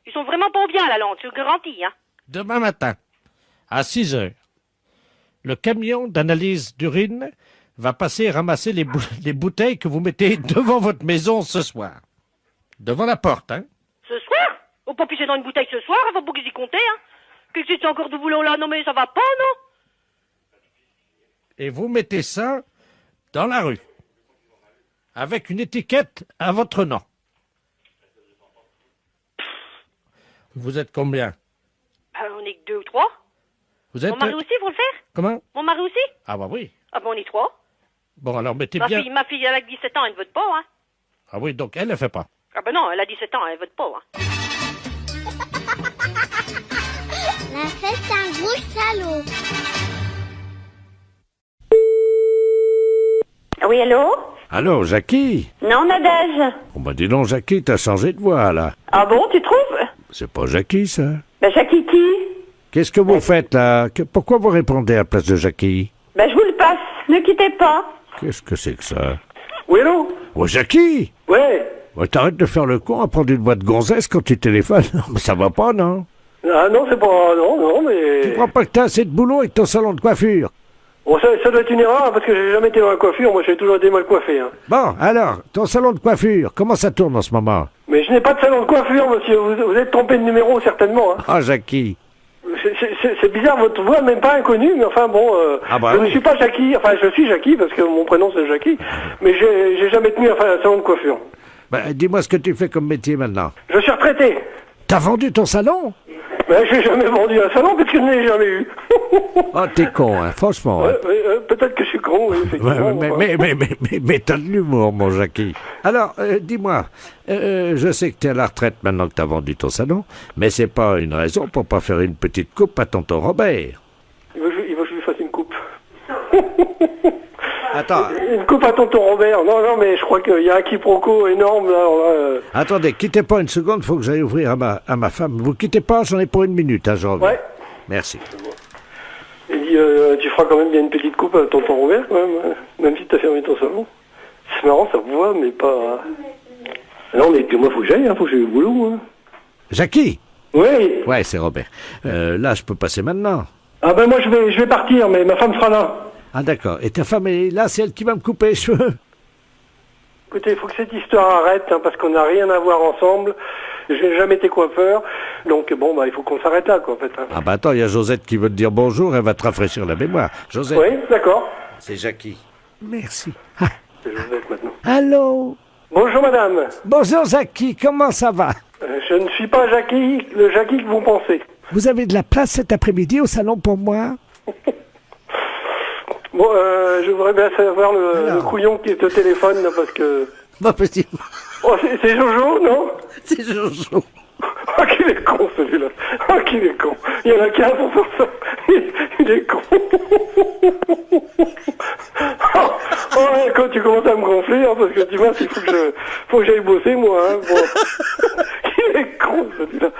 S9: Ils sont vraiment pas bien, la Lande, c'est garanti, hein.
S12: Demain matin, à 6h, le camion d'analyse d'urine va passer ramasser les bouteilles que vous mettez devant votre maison ce soir. Devant la porte, hein.
S9: Ce soir? On peut pisser dans une bouteille ce soir, faut pas qu'ils y compter, hein. Qu'est-ce que c'est encore de boulot là? Non mais ça va pas, non?
S12: Et vous mettez ça dans la rue, avec une étiquette à votre nom. Vous êtes combien?
S9: On est que 2 ou 3.
S12: Vous êtes...
S9: Mon mari aussi, vous le faire?
S12: Comment?
S9: Mon mari aussi?
S12: Ah bah oui.
S9: Ah bah on est 3.
S12: Bon, alors mettez bien...
S9: Ma fille, elle a 17 ans, elle ne vote pas, hein.
S12: Ah oui, donc elle ne fait pas.
S9: Ah bah non, elle a 17 ans, elle vote pas, hein.
S3: La fête, c'est un gros salaud.
S13: Oui, allô?
S12: Allô, Jackie?
S13: Non, Nadège.
S12: On m'a dit non, Jackie, t'as changé de voix, là.
S13: Ah bon, tu trouves?
S12: C'est pas Jackie, ça.
S13: Ben, Jackie qui?
S12: Qu'est-ce que vous faites, là? Pourquoi vous répondez à la place de Jackie?
S13: Ben, je vous le passe. Ne quittez pas.
S12: Qu'est-ce que c'est que ça?
S6: Oui, allô?
S12: Oh, Jackie?
S6: Ouais.
S12: Ouais, t'arrêtes de faire le con à prendre une boîte de gonzesse quand tu téléphones. Mais ça va pas, non?
S6: Ah non, c'est pas... Non, mais...
S12: Tu crois pas que t'as assez de boulot avec ton salon de coiffure?
S6: Bon, ça doit être une erreur, parce que j'ai jamais été dans la coiffure. Moi, j'ai toujours été mal coiffé, hein.
S12: Bon, alors, ton salon de coiffure, comment ça tourne en ce moment?
S6: Mais je n'ai pas de salon de coiffure, monsieur. Vous êtes trompé de numéro, certainement, hein.
S12: Ah, Jackie.
S6: C'est bizarre, votre voix, même pas inconnue, mais enfin bon, je ne suis pas Jackie, enfin je suis Jackie parce que mon prénom c'est Jackie, mais j'ai jamais tenu un salon de coiffure.
S12: Dis-moi ce que tu fais comme métier maintenant.
S6: Je suis retraité.
S12: T'as vendu ton salon?
S6: J'ai jamais vendu un salon parce que je n'ai jamais eu.
S12: Oh, t'es con, hein, franchement.
S6: Ouais, peut-être que je suis con, oui, effectivement.
S12: Mais t'as de l'humour, mon Jackie. Alors, dis-moi, je sais que t'es à la retraite maintenant que t'as vendu ton salon, mais c'est pas une raison pour pas faire une petite coupe à tonton Robert.
S6: Il veut que je lui fasse une coupe.
S12: Attends.
S6: Une coupe à tonton Robert. Non, mais je crois qu'il y a un quiproquo énorme, là.
S12: Attendez, quittez pas une seconde, faut que j'aille ouvrir à ma femme. Vous quittez pas, j'en ai pour une minute, hein, je reviens.
S6: Ouais.
S12: Merci.
S6: Il dit, tu feras quand même bien une petite coupe à tonton Robert, quand même si t'as fermé ton salon. C'est marrant, ça vous voit, mais pas... Non, mais moi, faut que j'aille, faut que j'aille au boulot.
S12: Jackie?
S6: Oui.
S12: Ouais, c'est Robert. Là, je peux passer maintenant.
S6: Ah ben moi, je vais partir, mais ma femme sera là.
S12: Ah d'accord. Et ta femme est là, c'est elle qui va me couper les cheveux?
S6: Écoutez, il faut que cette histoire arrête, parce qu'on n'a rien à voir ensemble. J'ai jamais été coiffeur, donc bon, il faut qu'on s'arrête là, quoi, en fait.
S12: Ah bah attends, il y a Josette qui veut te dire bonjour, elle va te rafraîchir la mémoire. Josette.
S6: Oui, d'accord.
S12: C'est Jackie.
S5: Merci.
S6: C'est Josette maintenant.
S5: Allô?
S6: Bonjour madame.
S5: Bonjour Jackie, comment ça va?
S6: Je ne suis pas Jackie, le Jackie que vous pensez.
S5: Vous avez de la place cet après-midi au salon pour moi?
S6: Bon, je voudrais bien savoir le couillon qui est au téléphone, là, parce que...
S12: Pas possible.
S6: Oh, c'est Jojo, non?
S12: C'est Jojo.
S6: Oh, qu'il est con, celui-là. Oh, qu'il est con. Il y en a qu'un pour faire ça. Il est con. Oh, quand tu commences à me gonfler, parce que tu vois, il faut que j'aille bosser, moi. Bon. Il est con, celui-là.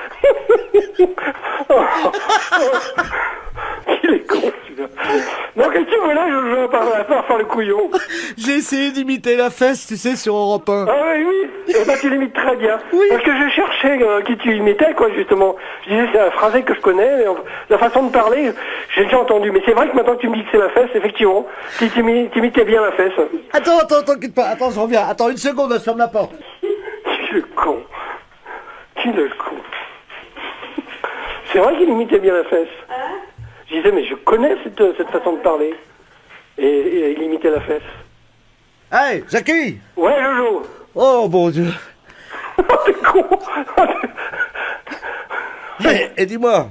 S6: Il est con, celui-là. Non, qu'est-ce que tu veux là, je veux pas faire le couillon.
S16: J'ai essayé d'imiter la fesse, tu sais, sur Europe 1.
S6: Ah oui. Eh ben, tu l'imites très bien. Oui. Parce que je cherchais qui tu imitais, quoi, justement. Je disais, c'est un phrasé que je connais, la façon de parler, j'ai déjà entendu. Mais c'est vrai que maintenant que tu me dis que c'est la fesse, effectivement, tu imitais bien la fesse.
S16: Attends, quitte pas. Attends, je reviens. Attends, une seconde, je ferme la porte.
S6: Qui est con. Qui est con. C'est vrai qu'il imitait bien la fesse. Je disais, mais je connais cette façon de parler. Et il imitait la fesse.
S16: Hey, Jackie!
S6: Ouais, Jojo!
S16: Oh, mon Dieu!
S6: T'es con!
S16: Hey, et dis-moi!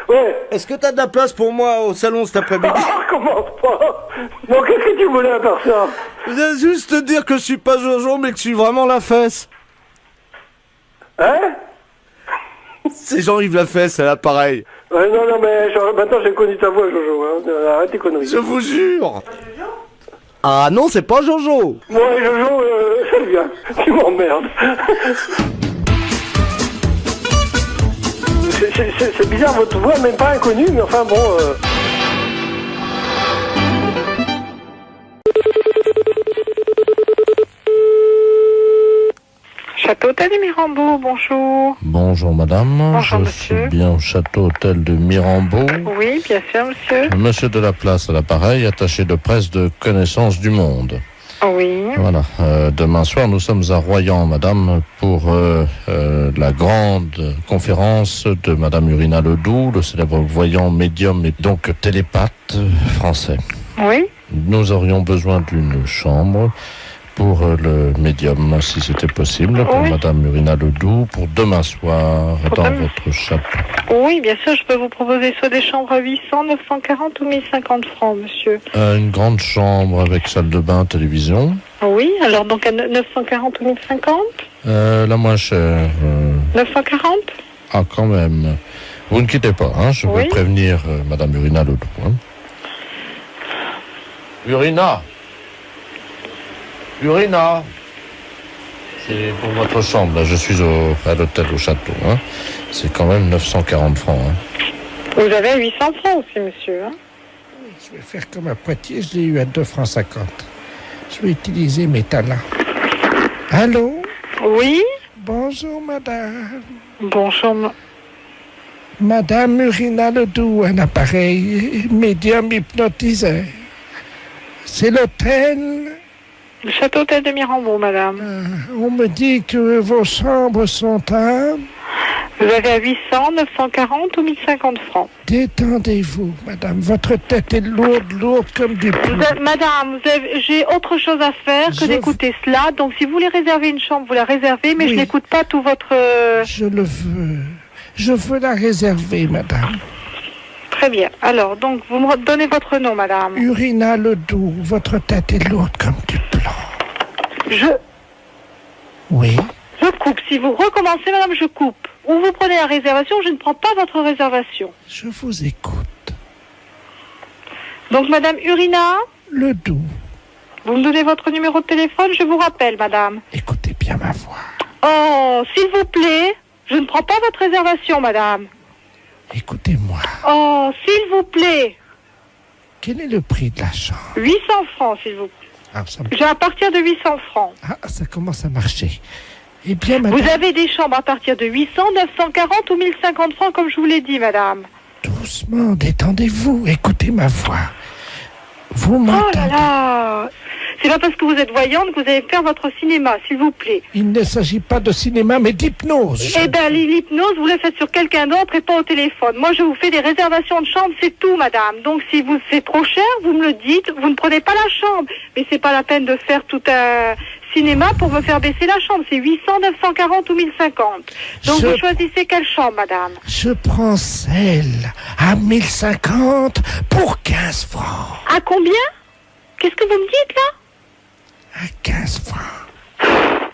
S6: Ouais!
S16: Est-ce que t'as de la place pour moi au salon cet après-midi?
S6: Commence pas! Non, qu'est-ce que tu voulais à part ça?
S16: Je voulais juste te dire que je suis pas Jojo, mais que je suis vraiment la fesse.
S6: Hein?
S16: C'est Jean-Yves Lafesse, à l'appareil.
S6: Non, mais maintenant j'ai connu ta voix, Jojo. Arrête tes conneries.
S16: Je vous jure. Ah non, c'est pas Jojo.
S6: Ouais, Jojo, c'est bien. Tu m'emmerdes. C'est bizarre, votre voix, même pas inconnue, mais enfin bon...
S17: Château Hôtel de Mirambeau, bonjour.
S1: Bonjour madame,
S17: bonjour,
S1: je suis bien au Château Hôtel de Mirambeau.
S17: Oui, bien sûr monsieur.
S1: Monsieur de la Place à l'appareil, attaché de presse de Connaissance du Monde.
S17: Oui.
S1: Voilà, demain soir nous sommes à Royan madame pour la grande conférence de madame Urina Ledoux, le célèbre voyant médium et donc télépathe français.
S17: Oui.
S1: Nous aurions besoin d'une chambre pour le médium, si c'était possible, pour madame Urina Ledoux, pour demain soir, dans votre château.
S17: Oui, bien sûr, je peux vous proposer soit des chambres à 800, 940 ou 1050 francs, monsieur.
S1: Une grande chambre avec salle de bain, télévision.
S17: Oui, alors donc à 940 ou 1050
S1: la moins chère.
S17: 940
S1: Ah, quand même. Vous ne quittez pas, hein, je vais prévenir madame Urina Ledoux. Hein. Urina, c'est pour votre chambre, là, je suis à l'hôtel au château, hein. C'est quand même 940 francs, hein.
S17: Vous avez 800 francs aussi, monsieur, hein.
S5: Je vais faire comme à Poitiers, je l'ai eu à 2 francs 50. Je vais utiliser mes talents. Allô?
S17: Oui?
S5: Bonjour, madame.
S17: Bonjour,
S5: Madame Urina Ledoux, un appareil médium hypnotiseur. C'est l'hôtel...
S17: Le Château Hôtel de Mirambeau, madame.
S5: On me dit que vos chambres sont à...
S17: Vous avez à 800, 940 ou 1050 francs.
S5: Détendez-vous, madame. Votre tête est lourde comme du plomb.
S17: Madame, j'ai autre chose à faire que d'écouter cela. Donc, si vous voulez réserver une chambre, vous la réservez, mais je n'écoute pas tout votre...
S5: Je le veux. Je veux la réserver, madame.
S17: Très bien. Alors, donc, vous me donnez votre nom, madame.
S5: Urina Ledoux. Votre tête est lourde comme du plomb. Oui.
S17: Je coupe. Si vous recommencez, madame, je coupe. Ou vous prenez la réservation, je ne prends pas votre réservation.
S5: Je vous écoute.
S17: Donc, madame Urina
S5: Ledoux.
S17: Vous me donnez votre numéro de téléphone, je vous rappelle, madame.
S5: Écoutez bien ma voix.
S17: Oh, s'il vous plaît, je ne prends pas votre réservation, madame.
S5: Écoutez-moi.
S17: Oh, s'il vous plaît.
S5: Quel est le prix de la chambre?
S17: 800 francs, s'il vous plaît.
S5: Ah, ça...
S17: J'ai à partir de 800 francs.
S5: Ah, ça commence à marcher. Eh bien, madame...
S17: Vous avez des chambres à partir de 800, 940 ou 1050 francs, comme je vous l'ai dit, madame.
S5: Doucement, détendez-vous. Écoutez ma voix. Vous m'entendez?
S17: Oh là là. C'est pas parce que vous êtes voyante que vous allez faire votre cinéma, s'il vous plaît.
S5: Il ne s'agit pas de cinéma, mais d'hypnose.
S17: Eh bien, l'hypnose, vous la faites sur quelqu'un d'autre et pas au téléphone. Moi, je vous fais des réservations de chambre, c'est tout, madame. Donc, si vous c'est trop cher, vous me le dites, vous ne prenez pas la chambre. Mais c'est pas la peine de faire tout un cinéma pour me faire baisser la chambre. C'est 800, 940 ou 1050. Donc, vous choisissez quelle chambre, madame?
S5: Je prends celle à 1050 pour 15 francs.
S17: À combien? Qu'est-ce que vous me dites, là?
S5: À 15 francs.